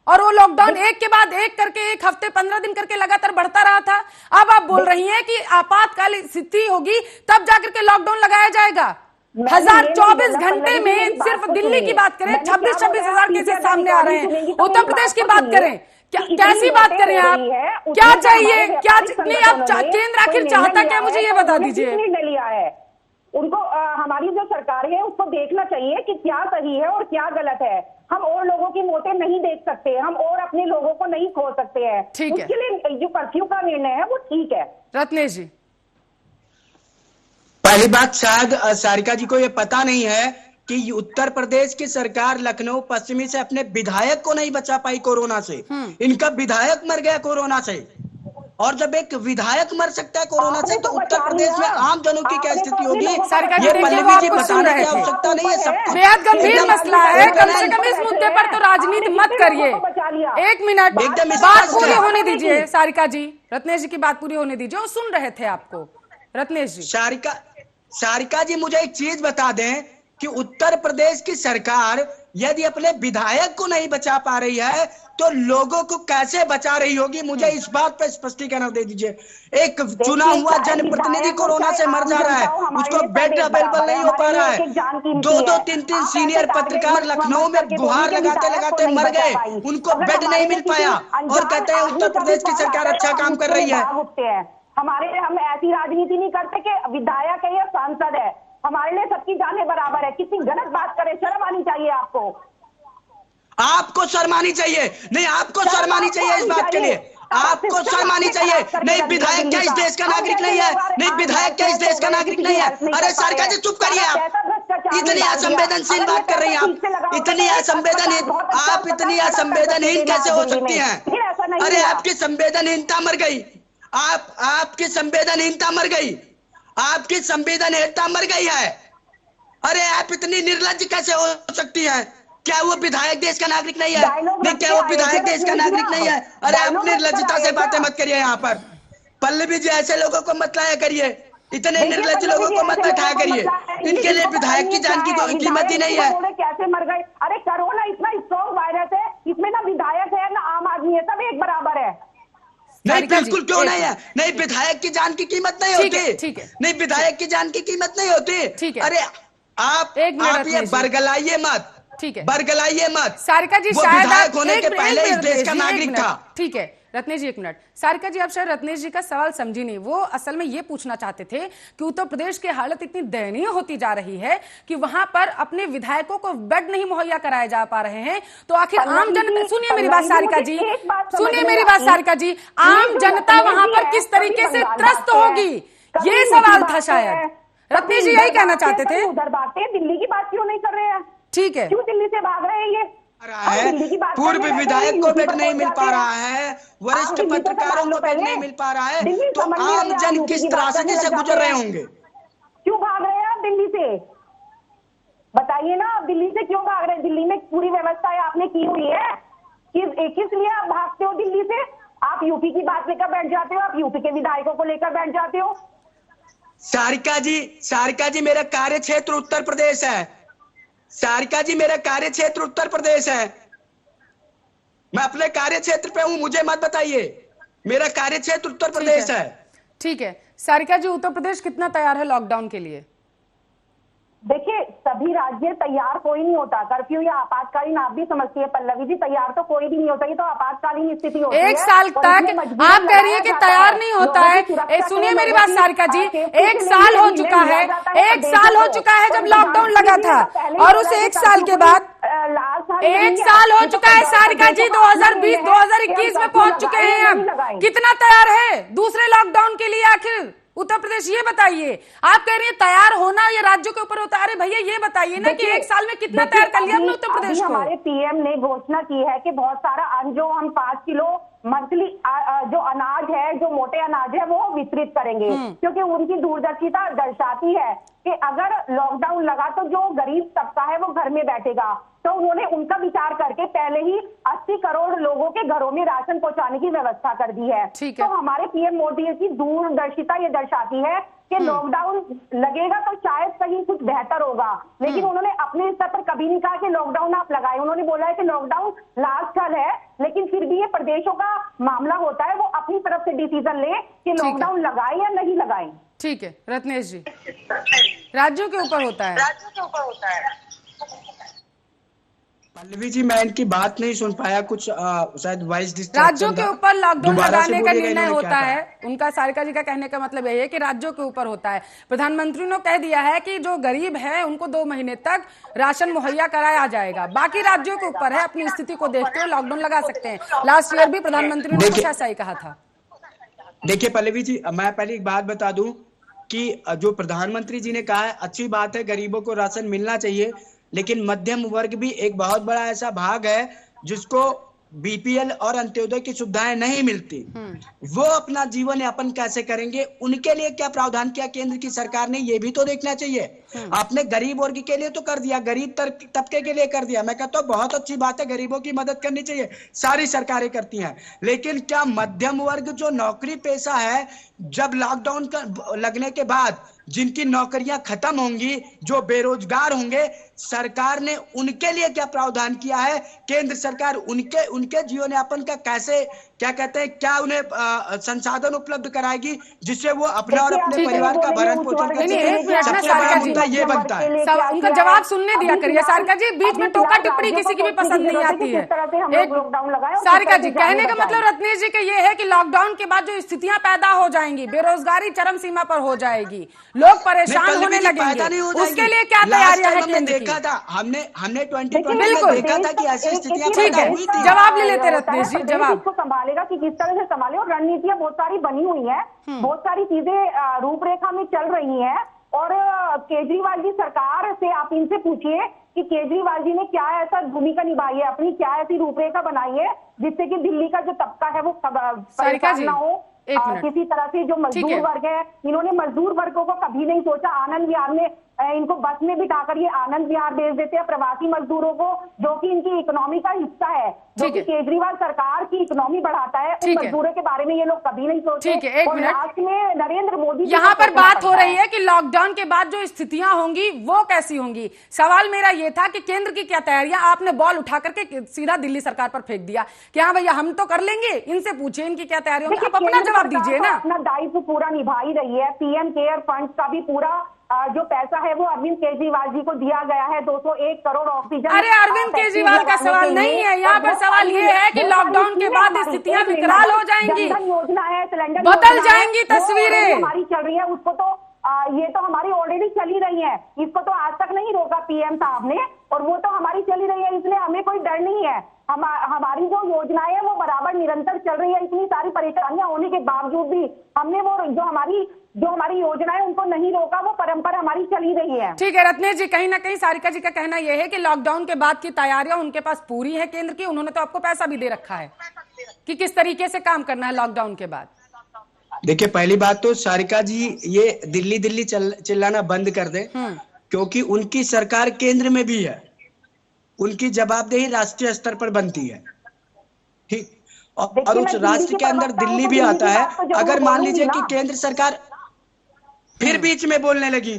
और वो लॉकडाउन एक के बाद एक करके, एक हफ्ते 15 दिन करके लगातार बढ़ता रहा था। अब आप बोल रही हैं कि आपातकालीन स्थिति होगी तब जाकर के लॉकडाउन लगाया जाएगा। 1024 घंटे में सिर्फ दिल्ली की बात करें, 26 हजार केसेस सामने आ रहे हैं। उत्तर प्रदेश की बात करें, कैसी बात करें आप? क्या चाहिए, क्या नहीं, आप केंद्र आखिर चाहता क्या, मुझे ये बता दीजिए। लिया है उनको, हमारी जो सरकार है उसको देखना चाहिए कि क्या सही है और क्या गलत है। हम और लोगों की मौतें नहीं देख सकते, हम और अपने लोगों को नहीं खो सकते हैं। उसके लिए जो कर्फ्यू का निर्णय है वो ठीक है। रत्नेश जी, पहली बात, शायद सारिका जी को ये पता नहीं है कि उत्तर प्रदेश की सरकार लखनऊ पश्चिमी से अपने विधायक को नहीं बचा पाई कोरोना से। इनका विधायक मर गया कोरोना से, और जब एक विधायक मर सकता है कोरोना से तो उत्तर प्रदेश में आम जनों की क्या स्थिति होगी, ये पल्लवी जी बताने की आवश्यकता नहीं है। सबको बेहद गंभीर मसला है, कम से कम इस मुद्दे पर तो राजनीति मत करिए। एक मिनट, बात पूरी होने दीजिए सारिका जी, रत्नेश जी की बात पूरी होने दीजिए, वो सुन रहे थे आपको। रत्नेश जी, सारिका जी, मुझे एक चीज बता दें कि उत्तर प्रदेश की सरकार यदि अपने विधायक को नहीं बचा पा रही है तो लोगों को कैसे बचा रही होगी, मुझे इस बात पर स्पष्टीकरण दे दीजिए। एक चुना हुआ जनप्रतिनिधि कोरोना से मर जा रहा है, उसको बेड अवेलेबल नहीं हो पा रहा है। 2-2, 3-3 सीनियर पत्रकार लखनऊ में गुहार लगाते लगाते मर गए, उनको बेड नहीं मिल पाया, और कहते हैं उत्तर प्रदेश की सरकार अच्छा काम कर रही है। हम ऐसी राजनीति नहीं करते कि विधायक है या सांसद है, हमारे लिए सबकी जानें बराबर है। किसी गलत बात करे, शर्म आनी चाहिए आपको। आपको शर्म आनी चाहिए, नहीं आपको शर्म आनी चाहिए इस बात के लिए, आपको शर्म आनी चाहिए। नहीं, विधायक क्या इस देश का नागरिक नहीं है? नहीं, विधायक क्या इस देश का नागरिक नहीं है? अरे सारिका जी चुप करिए, आप इतनी असंवेदनशील बात कर रही हैं, आप इतनी असंवेदनहीन, आप इतनी असंवेदनहीन कैसे हो सकती हैं? अरे आपकी संवेदनहीनता मर गई, आपकी संवेदनहीनता मर गई, आपकी संवेदनहीनता मर गई है। अरे आप इतनी निर्लज्ज कैसे हो सकती हैं? क्या वो विधायक देश का नागरिक नहीं है? नहीं, क्या वो विधायक देश का नागरिक नहीं है? अरे आप निर्लज्जता से बातें मत करिए यहाँ पर। पल्लवी जी, ऐसे लोगों को मत लाया करिए, इतने निर्लज्ज लोगों को मत बैठाया करिए, इनके लिए विधायक की जान की कोई कीमत ही नहीं है। कैसे मर गए? अरे कोरोना इतना स्ट्रॉन्ग वायरस है, इसमें ना विधायक है ना आम आदमी है, सब एक बराबर है। नहीं, बिल्कुल क्यों नहीं है? नहीं, विधायक की जान की कीमत नहीं होती, नहीं विधायक की जान की कीमत नहीं होती। अरे आप ये बरगलाइए मत, ठीक है, बरगलाइए मत। सारिका जी, शायद विधायक होने के पहले इस देश का नागरिक था। ठीक है, रत्नेश जी एक मिनट। सारिका जी, आप शायद रत्नेश जी का सवाल समझी नहीं। वो असल में ये पूछना चाहते थे कि उत्तर प्रदेश की हालत इतनी दयनीय होती जा रही है कि वहां पर अपने विधायकों को बेड नहीं मुहैया कराए जा पा रहे हैं, तो आखिर आम जनता, सुनिए मेरी बात सारिका जी, सुनिए मेरी बात सारिका जी, आम जनता वहां पर किस तरीके से त्रस्त होगी, ये सवाल था शायद। रत्नेश जी यही कहना चाहते थे। उधर बातें, दिल्ली की बात क्यों नहीं कर रहे हैं? ठीक है, क्यों दिल्ली से भाग रहे हैं ये? पूर्व विधायक को बेड नहीं मिल पा रहा है, वरिष्ठ पत्रकारों को बेड नहीं मिल पा रहा है, तो आम जन किस त्रासदी से गुजर रहे होंगे? क्यों भाग रहे हैं आप दिल्ली से? बताइए ना, आप दिल्ली से क्यों भाग रहे हैं? दिल्ली में पूरी व्यवस्था आपने की हुई है, किस लिए आप भागते हो दिल्ली से? आप यूपी की बात लेकर बैठ जाते हो, आप यूपी के विधायकों को लेकर बैठ जाते हो। सारिका जी मेरा कार्य क्षेत्र उत्तर प्रदेश है। सारिका जी मेरा कार्य क्षेत्र उत्तर प्रदेश है, मैं अपने कार्य क्षेत्र पे हूं, मुझे मत बताइए। मेरा कार्य क्षेत्र उत्तर प्रदेश है। ठीक है सारिका जी, उत्तर प्रदेश कितना तैयार है लॉकडाउन के लिए? देखिए, सभी राज्य तैयार कोई नहीं होता। कर्फ्यू या आपातकालीन आप भी समझती है पल्लवी जी, तैयार तो कोई भी नहीं होता। ये तो आपातकालीन स्थिति होती है। एक साल तक आप कह रही है कि तैयार नहीं होता है। सुनिए मेरी बात सारिका जी, एक साल हो चुका है, एक साल हो चुका है जब लॉकडाउन लगा था, और उस एक साल के बाद एक साल हो चुका है सारिका जी, 2020-2021 में पहुंच चुके हैं हम। कितना तैयार है दूसरे लॉकडाउन के लिए आखिर उत्तर प्रदेश? ये बताइए। आप कह रही है तैयार होना ये राज्यों के ऊपर होता है। अरे भैया ये बताइए ना कि एक साल में कितना तैयार कर लिया हमने उत्तर प्रदेश को? हमारे पीएम ने घोषणा की है कि बहुत सारा अन्न, जो हम 5 किलो मंथली जो अनाज है, जो मोटे अनाज है, वो वितरित करेंगे, क्योंकि उनकी दूरदर्शिता दर्शाती है कि अगर लॉकडाउन लगा तो जो गरीब तबका है वो घर में बैठेगा। तो उन्होंने उनका विचार करके पहले ही 80 करोड़ लोगों के घरों में राशन पहुंचाने की व्यवस्था कर दी है। तो हमारे पीएम मोदी की दूरदर्शिता ये दर्शाती है कि लॉकडाउन लगेगा तो शायद कहीं कुछ बेहतर होगा, लेकिन उन्होंने अपने स्तर पर कभी नहीं कहा कि लॉकडाउन आप लगाए। उन्होंने बोला है कि लॉकडाउन लास्ट कल है, लेकिन फिर भी ये प्रदेशों का मामला होता है, वो अपनी तरफ से डिसीजन ले कि लॉकडाउन लगाए या नहीं लगाए। ठीक है रत्नेश जी, राज्यों के ऊपर होता है। पल्लवी जी मैं इनकी बात नहीं सुन पाया, कुछ शायद वॉइस डिस्ट्रैक्शन। राज्यों के ऊपर लॉकडाउन लगाने का निर्णय होता है उनका। सारिका जी का कहने का मतलब यही है कि राज्यों के ऊपर होता है। प्रधानमंत्री ने कह दिया है कि जो गरीब है उनको 2 महीने तक राशन मुहैया कराया जाएगा, बाकी राज्यों के ऊपर है, अपनी स्थिति को देखते हुए लॉकडाउन लगा सकते हैं। लास्ट ईयर भी प्रधानमंत्री ने कुछ ऐसा ही कहा था। देखिए पल्लवी जी, मैं पहले एक बात बता दूं कि जो प्रधानमंत्री जी ने कहा है अच्छी बात है, गरीबों को राशन मिलना चाहिए, लेकिन मध्यम वर्ग भी एक बहुत बड़ा ऐसा भाग है जिसको बीपीएल और अंत्योदय की सुविधाएं नहीं मिलती। वो अपना जीवन यापन कैसे करेंगे, उनके लिए क्या प्रावधान किया केंद्र की सरकार ने, ये भी तो देखना चाहिए। आपने गरीब वर्ग के लिए तो कर दिया, गरीब तबके के लिए कर दिया, मैं कहता हूँ बहुत अच्छी बात है, गरीबों की मदद करनी चाहिए, सारी सरकारें करती हैं। लेकिन क्या मध्यम वर्ग जो नौकरी पेशा है, जब लॉकडाउन का लगने के बाद जिनकी नौकरियां खत्म होंगी, जो बेरोजगार होंगे, सरकार ने उनके लिए क्या प्रावधान किया है? केंद्र सरकार उनके जीवन यापन का कैसे, क्या कहते हैं, क्या उन्हें संसाधन उपलब्ध कराएगी जिससे वो अपना और अपने परिवार का भरण पोषण कर सके? सबसे बड़ा मुद्दा ये बनता है। उनका जवाब सुनने दिया करिए सारिका जी, बीच में टोका टिप्पणी किसी की भी पसंद नहीं आती है। सारिका जी कहने का मतलब रत्नेश जी का ये है कि लॉकडाउन के बाद जो स्थितियां पैदा हो जाएंगी, बेरोजगारी चरम सीमा पर हो जाएगी, लोग परेशान होने लगेंगे, उसके लिए क्या तैयारियां है केंद्र की? हमने 2020 में देखा था कि ऐसी स्थितियां पैदा हुई थी। जवाब ले लेते रत्नेश जी, जवाब संभालेगा कि किस तरह से संभाले, और रणनीतियां बहुत सारी बनी हुई है, बहुत सारी चीजें रूपरेखा में चल रही है। और केजरीवाल जी सरकार से आप इनसे पूछिए कि केजरीवाल जी ने क्या ऐसा भूमिका निभाई है, अपनी क्या ऐसी रूपरेखा बनाई है जिससे कि दिल्ली का जो तबका है वो परेशान ना हो। किसी तरह से जो मजदूर वर्ग है, इन्होंने मजदूर वर्गों को कभी नहीं सोचा। आनंद विहार में इनको बस में बिठाकर ये आनंद विहार भेज देते हैं प्रवासी मजदूरों को, जो कि इनकी इकोनॉमी का हिस्सा है, जो कि केजरीवाल सरकार की इकोनॉमी बढ़ाता है। उन मजदूरों के बारे में ये लोग कभी नहीं सोचते। ठीक है, एक मिनट, लास्ट में नरेंद्र मोदी यहाँ पर बात हो रही है कि लॉकडाउन के बाद जो स्थितियां होंगी वो कैसी होंगी। सवाल मेरा ये था कि केंद्र की क्या तैयारियां, आपने बॉल उठा करके सीधा दिल्ली सरकार पर फेंक दिया कि हाँ भैया हम तो कर लेंगे, इनसे पूछिए इनकी क्या तैयारी होगी। आप अपना जवाब दीजिए ना। अपना दायित्व पूरा निभा ही रही है, पीएम केयर फंड का भी पूरा जो पैसा है वो अरविंद केजरीवाल जी को दिया गया है 201 करोड़ ऑक्सीजन। अरे अरविंद केजरीवाल का सवाल नहीं है, यहाँ पर सवाल ये है कि लॉकडाउन के बाद स्थितियां विकराल हो जाएंगी, योजना है, सिलेंडर बदल जाएंगी तस्वीरें हमारी चल रही है, उसको तो ये तो हमारी ऑलरेडी चली रही है, इसको तो आज तक नहीं रोका पीएम साहब ने, और वो तो हमारी चली रही है, इसलिए हमें कोई डर नहीं है। हमारी जो योजनाएं है वो बराबर निरंतर चल रही है, इतनी सारी परेशानियां होने के बावजूद भी हमने वो जो हमारी योजनाएं उनको नहीं रोका, वो परंपरा हमारी चली रही है। ठीक है रत्नेश जी, कहीं ना कहीं सारिका जी का कहना यह है कि लॉकडाउन के बाद की तैयारियां उनके पास पूरी है केंद्र की, उन्होंने तो आपको पैसा भी दे रखा है कि किस तरीके से काम करना है लॉकडाउन के बाद। देखिए, पहली बात तो सारिका जी ये दिल्ली दिल्ली चिल्लाना बंद कर दे, क्योंकि उनकी सरकार केंद्र में भी है, उनकी जवाबदेही राष्ट्रीय स्तर पर बनती है, ठीक, और उस राष्ट्र के अंदर दिल्ली भी आता है। अगर मान लीजिए कि केंद्र सरकार फिर बीच में बोलने लगी,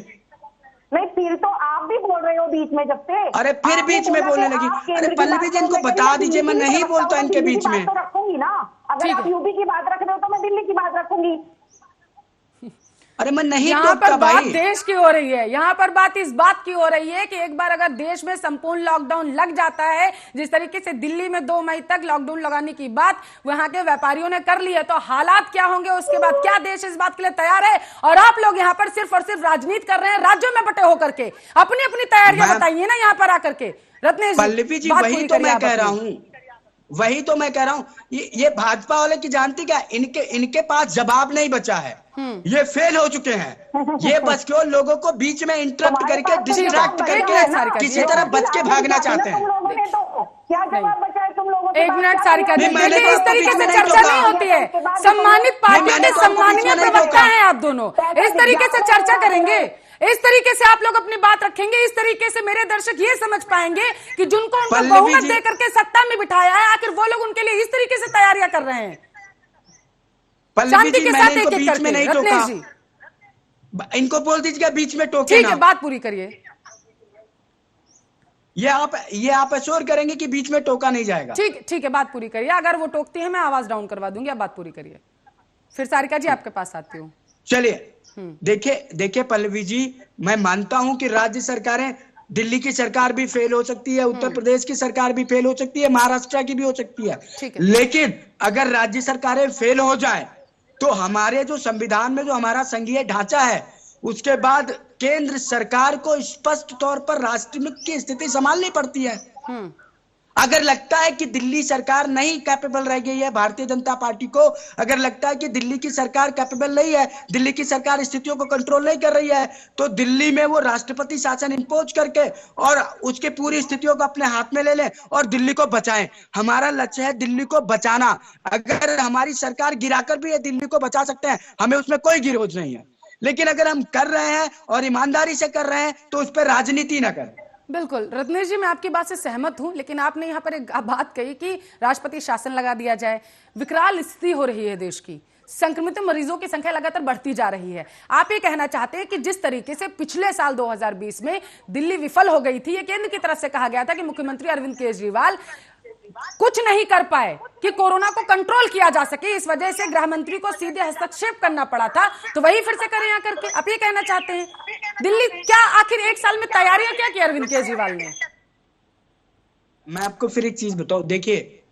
नहीं फिर तो आप भी बोल रहे हो बीच में, जब से अरे फिर बीच में बोलने लगी। अरे पल्लवी जी इनको बता दीजिए, मैं नहीं बोलता इनके बीच में। तो रखूंगी ना, अगर आप यूपी की बात रख रहे हो तो मैं दिल्ली की बात रखूंगी। अरे मैं नहीं यहाँ पर बात भाई, देश की हो रही है, यहाँ पर बात इस बात की हो रही है कि एक बार अगर देश में संपूर्ण लॉकडाउन लग जाता है, जिस तरीके से दिल्ली में 2 मई तक लॉकडाउन लगाने की बात वहां के व्यापारियों ने कर ली है, तो हालात क्या होंगे उसके बाद? क्या देश इस बात के लिए तैयार है? और आप लोग यहाँ पर सिर्फ और सिर्फ राजनीति कर रहे हैं, राज्यों में बटे होकर के। अपनी अपनी तैयारियां बताइए ना यहाँ पर आकर के। रत्नेश पल्लवी जी वही तो मैं कह रहा हूँ, वही तो मैं कह रहा हूँ, ये भाजपा वाले की जानती क्या, इनके पास जवाब नहीं बचा है, ये फेल हो चुके हैं, ये बस क्यों लोगों को बीच में इंटरप्ट करके डिस्ट्रैक्ट करके किसी तरह बच के भागना चाहते हैं। क्या जवाब बचा है तुम लोगों के? एक मिनट सारिका जी, देखिए इस तरीके से चर्चा नहीं होती है, सम्मानित पार्टी के सम्माननीय प्रवक्ता हैं आप दोनों, इस तरीके से चर्चा करेंगे, इस तरीके से आप लोग अपनी बात रखेंगे, इस तरीके से मेरे दर्शक ये समझ पाएंगे कि जिनको उनको बहुमत देकर के सत्ता में बिठाया है, आखिर वो लोग उनके लिए इस तरीके से तैयारियां कर रहे हैं। शांति के साथ एक एक करके। रत्नेश जी इनको बोल दीजिएगा बीच में टोके ठीक है, बात पूरी करिए। ये आप एश्योर करेंगे कि बीच में टोका नहीं जाएगा? ठीक है, बात पूरी करिए। अगर वो टोकती है मैं आवाज डाउन करवा दूंगी, आप बात पूरी करिए, फिर सारिका जी आपके पास आती हूँ। चलिए, देखिए पल्लवी जी, मैं मानता हूं कि राज्य सरकारें, दिल्ली की सरकार भी फेल हो सकती है, उत्तर प्रदेश की सरकार भी फेल हो सकती है, महाराष्ट्र की भी हो सकती है, लेकिन अगर राज्य सरकारें फेल हो जाए तो हमारे जो संविधान में जो हमारा संघीय ढांचा है, उसके बाद केंद्र सरकार को स्पष्ट तौर पर राष्ट्र की स्थिति संभालनी पड़ती है। अगर लगता है कि दिल्ली सरकार नहीं कैपेबल रह गई है, भारतीय जनता पार्टी को अगर लगता है कि दिल्ली की सरकार कैपेबल नहीं है, दिल्ली की सरकार स्थितियों को कंट्रोल नहीं कर रही है, तो दिल्ली में वो राष्ट्रपति शासन इंपोज करके और उसके पूरी स्थितियों को अपने हाथ में ले ले और दिल्ली को बचाएं। हमारा लक्ष्य है दिल्ली को बचाना। अगर हमारी सरकार गिराकर भी दिल्ली को बचा सकते हैं, हमें उसमें कोई गिरोज नहीं है, लेकिन अगर हम कर रहे हैं और ईमानदारी से कर रहे हैं तो उस पर राजनीति ना करें। बिल्कुल रत्नेश जी, मैं आपकी बात से सहमत हूं, लेकिन आपने यहाँ पर एक बात कही कि राष्ट्रपति शासन लगा दिया जाए। विकराल स्थिति हो रही है देश की, संक्रमित मरीजों की संख्या लगातार बढ़ती जा रही है। आप ये कहना चाहते हैं कि जिस तरीके से पिछले साल 2020 में दिल्ली विफल हो गई थी, ये केंद्र की तरफ से कहा गया था कि मुख्यमंत्री अरविंद केजरीवाल कुछ नहीं कर पाए कि कोरोना को कंट्रोल किया जा सके, इस वजह से गृह मंत्री को सीधे हस्तक्षेप करना पड़ा था, तो वही फिर से करें यहाँ करके। आप ये कहना चाहते हैं दिल्ली क्या आखिर 1 साल में तैयारियां क्या की अरविंद केजरीवाल ने? मैं आपको फिर एक चीज बताऊं, देखिए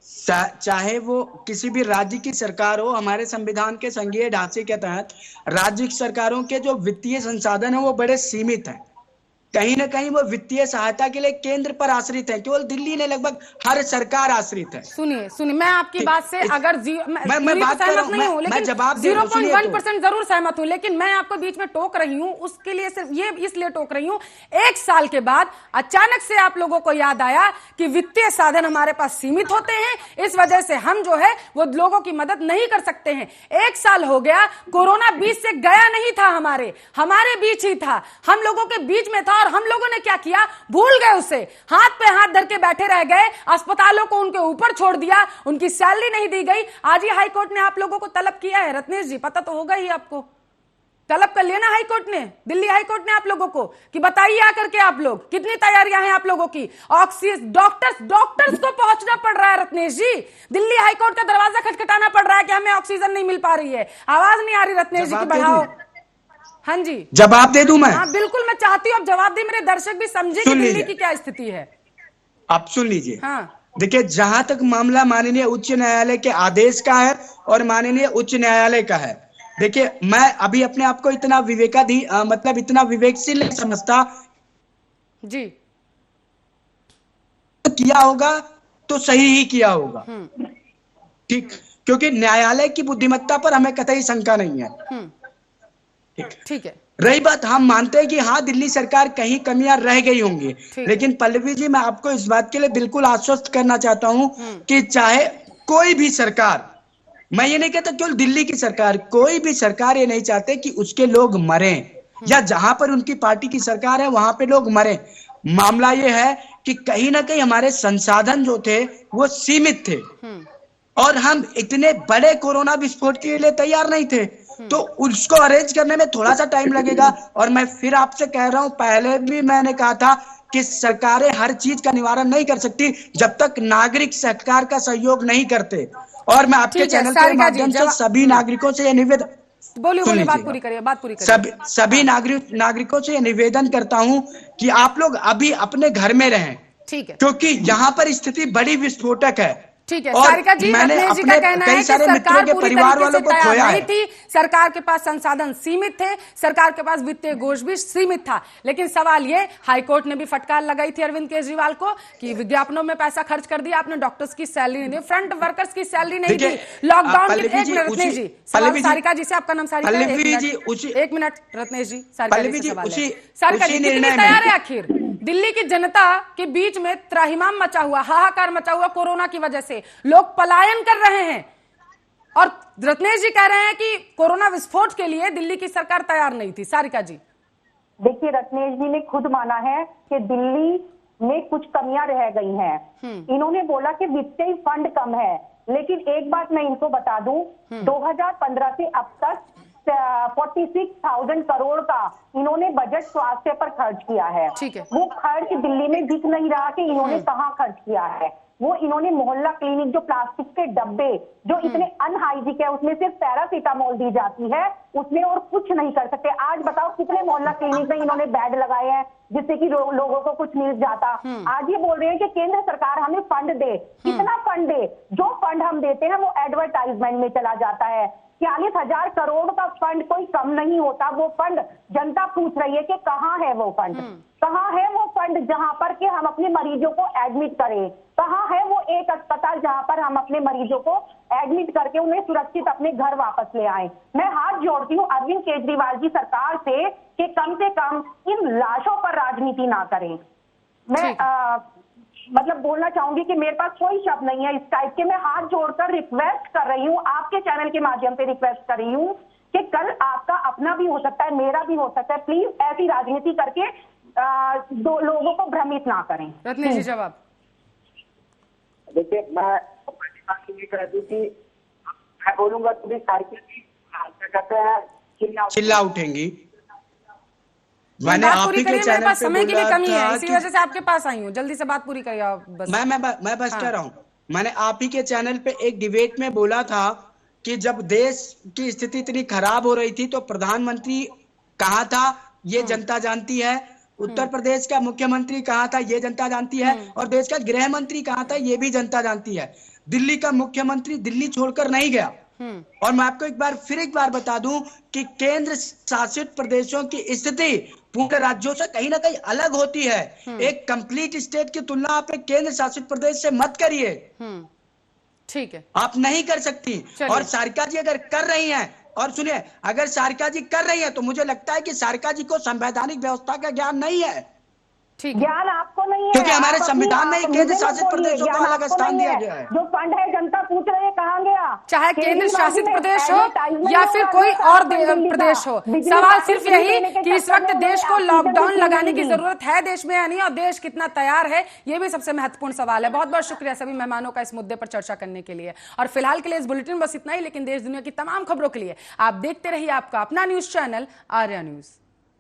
चाहे वो किसी भी राज्य की सरकार हो, हमारे संविधान के संघीय ढांचे के तहत राज्य सरकारों के जो वित्तीय संसाधन है वो बड़े सीमित हैं। कहीं ना कहीं वो वित्तीय सहायता के लिए केंद्र पर आश्रित है, केवल दिल्ली ने लगभग हर सरकार आश्रित है। सुनिए मैं आपकी बात से अगर मैं बात कर रहा हूं, मैं जवाब 0.1% जरूर सहमत हूं, लेकिन मैं आपको बीच में टोक रही हूं, उसके लिए सिर्फ ये इसलिए टोक रही हूं, 1 साल के बाद अचानक से आप लोगों को याद आया कि वित्तीय साधन हमारे पास सीमित होते हैं, इस वजह से हम जो है वो लोगों की मदद नहीं कर सकते हैं। 1 साल हो गया, कोरोना बीच से गया नहीं था, हमारे बीच ही था, हम लोगों के बीच में था, और हम लोगों ने क्या किया, भूल गए उसे, हाथ पे हाथ धर के बैठे रह गए, अस्पतालों को उनके ऊपर छोड़ दिया, उनकी सैलरी नहीं दी गई। आज ही हाईकोर्ट ने आप लोगों को तलब किया है, रत्नेश जी पता तो होगा ही आपको, तलब कर लिया ना हाईकोर्ट ने, दिल्ली हाईकोर्ट ने आप लोगों को कि बताइए आकर के आप लोग कितनी तैयारियां हैं आप लोगों की। ऑक्सीजन डॉक्टर्स को पहुंचना पड़ रहा है रत्नेश जी, दिल्ली हाईकोर्ट का दरवाजा खटखटाना पड़ रहा है कि हमें ऑक्सीजन नहीं मिल पा रही है। आवाज नहीं आ रही रत्नेश जी की, बढ़ाओ। हाँ जी, जवाब दे दूं मैं? हाँ बिल्कुल, मैं चाहती हूँ आप जवाब दी, मेरे दर्शक भी समझे कि दिल्ली की क्या स्थिति है। आप सुन लीजिए। हाँ देखिए, जहां तक मामला माननीय उच्च न्यायालय के आदेश का है और माननीय उच्च न्यायालय का है, देखिए मैं अभी अपने आप को इतना मतलब इतना विवेकशील नहीं समझता जी, तो किया होगा तो सही ही किया होगा, ठीक, क्योंकि न्यायालय की बुद्धिमत्ता पर हमें कतई शंका नहीं है। ठीक है, रही बात, हम मानते हैं कि हाँ दिल्ली सरकार कहीं कमियां रह गई होंगी, लेकिन पल्लवी जी मैं आपको इस बात के लिए बिल्कुल आश्वस्त करना चाहता हूं कि चाहे कोई भी सरकार, मैं ये नहीं कहता केवल दिल्ली की सरकार, कोई भी सरकार ये नहीं चाहते कि उसके लोग मरें, या जहां पर उनकी पार्टी की सरकार है वहां पे लोग मरें। मामला ये है कि कहीं ना कहीं हमारे संसाधन जो थे वो सीमित थे और हम इतने बड़े कोरोना विस्फोट के लिए तैयार नहीं थे, तो उसको अरेंज करने में थोड़ा सा टाइम लगेगा। और मैं फिर आपसे कह रहा हूं, पहले भी मैंने कहा था कि सरकारें हर चीज का निवारण नहीं कर सकती जब तक नागरिक सरकार का सहयोग नहीं करते। और मैं आपके चैनल के माध्यम से सभी नागरिकों से यह निवेदन, बोलिए, बात पूरी करिए, सभी नागरिकों से यह निवेदन करता हूं कि आप लोग अभी अपने घर में रहें, ठीक है, क्योंकि यहाँ पर स्थिति बड़ी विस्फोटक है। ठीक है। सारिका जी, रत्नेश जी का कहना है कि सरकार पूरी तरीके से तैयार नहीं थी, सरकार के पास संसाधन सीमित थे, सरकार के पास वित्तीय कोष भी सीमित था। लेकिन सवाल ये, हाईकोर्ट ने भी फटकार लगाई थी अरविंद केजरीवाल को कि विज्ञापनों में पैसा खर्च कर दिया आपने, डॉक्टर्स की सैलरी नहीं दी, फ्रंट वर्कर्स की सैलरी नहीं दी, लॉकडाउन की। एक मिनट रत्नेश जी, सारिका जी से, आपका नाम सारिका है, एक मिनट रत्नेश जी, सारिका जी कितनी तैयार है आखिर? दिल्ली की जनता के बीच में त्राहिमाम मचा हुआ, हाहाकार मचा हुआ कोरोना की वजह से, लोग पलायन कर रहे हैं और रत्नेश जी कह रहे हैं कि कोरोना विस्फोट के लिए दिल्ली की सरकार तैयार नहीं थी। सारिका जी, देखिए रत्नेश जी ने खुद माना है कि दिल्ली में कुछ कमियां रह गई हैं। इन्होंने बोला कि वित्तीय फंड कम है, लेकिन एक बात मैं इनको बता दूं, 2015 से अब तक 46,000 करोड़ का इन्होंने बजट स्वास्थ्य पर खर्च किया है। वो खर्च दिल्ली में दिख नहीं रहा कि इन्होंने कहाँ खर्च किया है। वो इन्होंने मोहल्ला क्लिनिक, जो प्लास्टिक के डब्बे जो इतने अनहाइजीनिक है, उसमें सिर्फ पैरासीटामोल दी जाती है, उसमें और कुछ नहीं कर सकते। आज बताओ कितने मोहल्ला क्लिनिक में इन्होंने बेड लगाए हैं जिससे कि लोगों को कुछ मिल जाता। आज ये बोल रहे हैं कि केंद्र सरकार हमें फंड दे। कितना फंड दे? जो फंड हम देते हैं वो एडवर्टाइजमेंट में चला जाता है। 40,000 करोड़ का फंड कोई कम नहीं होता। वो फंड जनता पूछ रही है कि कहाँ है वो फंड, कहाँ है वो फंड जहां पर कि हम अपने मरीजों को एडमिट करें, कहाँ है वो एक अस्पताल जहां पर हम अपने मरीजों को एडमिट करके उन्हें सुरक्षित अपने घर वापस ले आए। मैं हाथ जोड़ती हूँ अरविंद केजरीवाल जी सरकार से कि कम से कम इन लाशों पर राजनीति ना करें। मैं मतलब बोलना चाहूंगी कि मेरे पास कोई शब्द नहीं है इस टाइप के। मैं हाथ जोड़कर रिक्वेस्ट कर रही हूँ, आपके चैनल के माध्यम से रिक्वेस्ट कर रही हूँ कि कल आपका अपना भी हो सकता है, मेरा भी हो सकता है, प्लीज ऐसी राजनीति करके दो लोगों को भ्रमित ना करें। रत्नेश जी जवाब। देखिए मैं ये कह दूं कि मैं बोलूंगा तो भी सारी कहते हैं चिल्ला उठेंगी। मैंने आप ही के चैनल पे समय की भी कमी है, इसी वजह से आपके पास आई हूँ, जल्दी से बात पूरी करिए आप। बस मैं बस कह रहा हूँ, मैंने आप ही के चैनल पे एक डिबेट में बोला था कि जब देश की स्थिति इतनी खराब हो रही थी तो प्रधानमंत्री कहाँ था ये जनता जानती है, उत्तर प्रदेश का मुख्यमंत्री कहाँ था ये जनता जानती है, और देश का गृह मंत्री कहाँ था ये भी जनता जानती है। दिल्ली का मुख्यमंत्री दिल्ली छोड़कर नहीं गया। और मैं आपको एक बार बता दूं कि केंद्र शासित प्रदेशों की स्थिति पूरे राज्यों से कहीं ना कहीं अलग होती है। एक कंप्लीट स्टेट की तुलना आप एक केंद्र शासित प्रदेश से मत करिए। ठीक है, आप नहीं कर सकती। और सारिका जी अगर कर रही हैं, और सुनिए, अगर सारिका जी कर रही है तो मुझे लगता है कि सारिका जी को संवैधानिक व्यवस्था का ज्ञान नहीं है। ज्ञान आपको नहीं है, क्योंकि हमारे संविधान में केंद्र शासित प्रदेशों को अलग स्थान दिया गया है। जो फंड है जनता पूछ रही है कहाँ गया, चाहे केंद्र शासित प्रदेश हो या फिर कोई और प्रदेश हो, सवाल सिर्फ यही कि इस वक्त देश को लॉकडाउन लगाने की जरूरत है देश में या नहीं, और देश कितना तैयार है, ये भी सबसे महत्वपूर्ण सवाल है। बहुत बहुत शुक्रिया सभी मेहमानों का इस मुद्दे पर चर्चा करने के लिए। और फिलहाल के लिए इस बुलेटिन बस इतना ही, लेकिन देश दुनिया की तमाम खबरों के लिए आप देखते रहिए आपका अपना न्यूज चैनल आर्या न्यूज।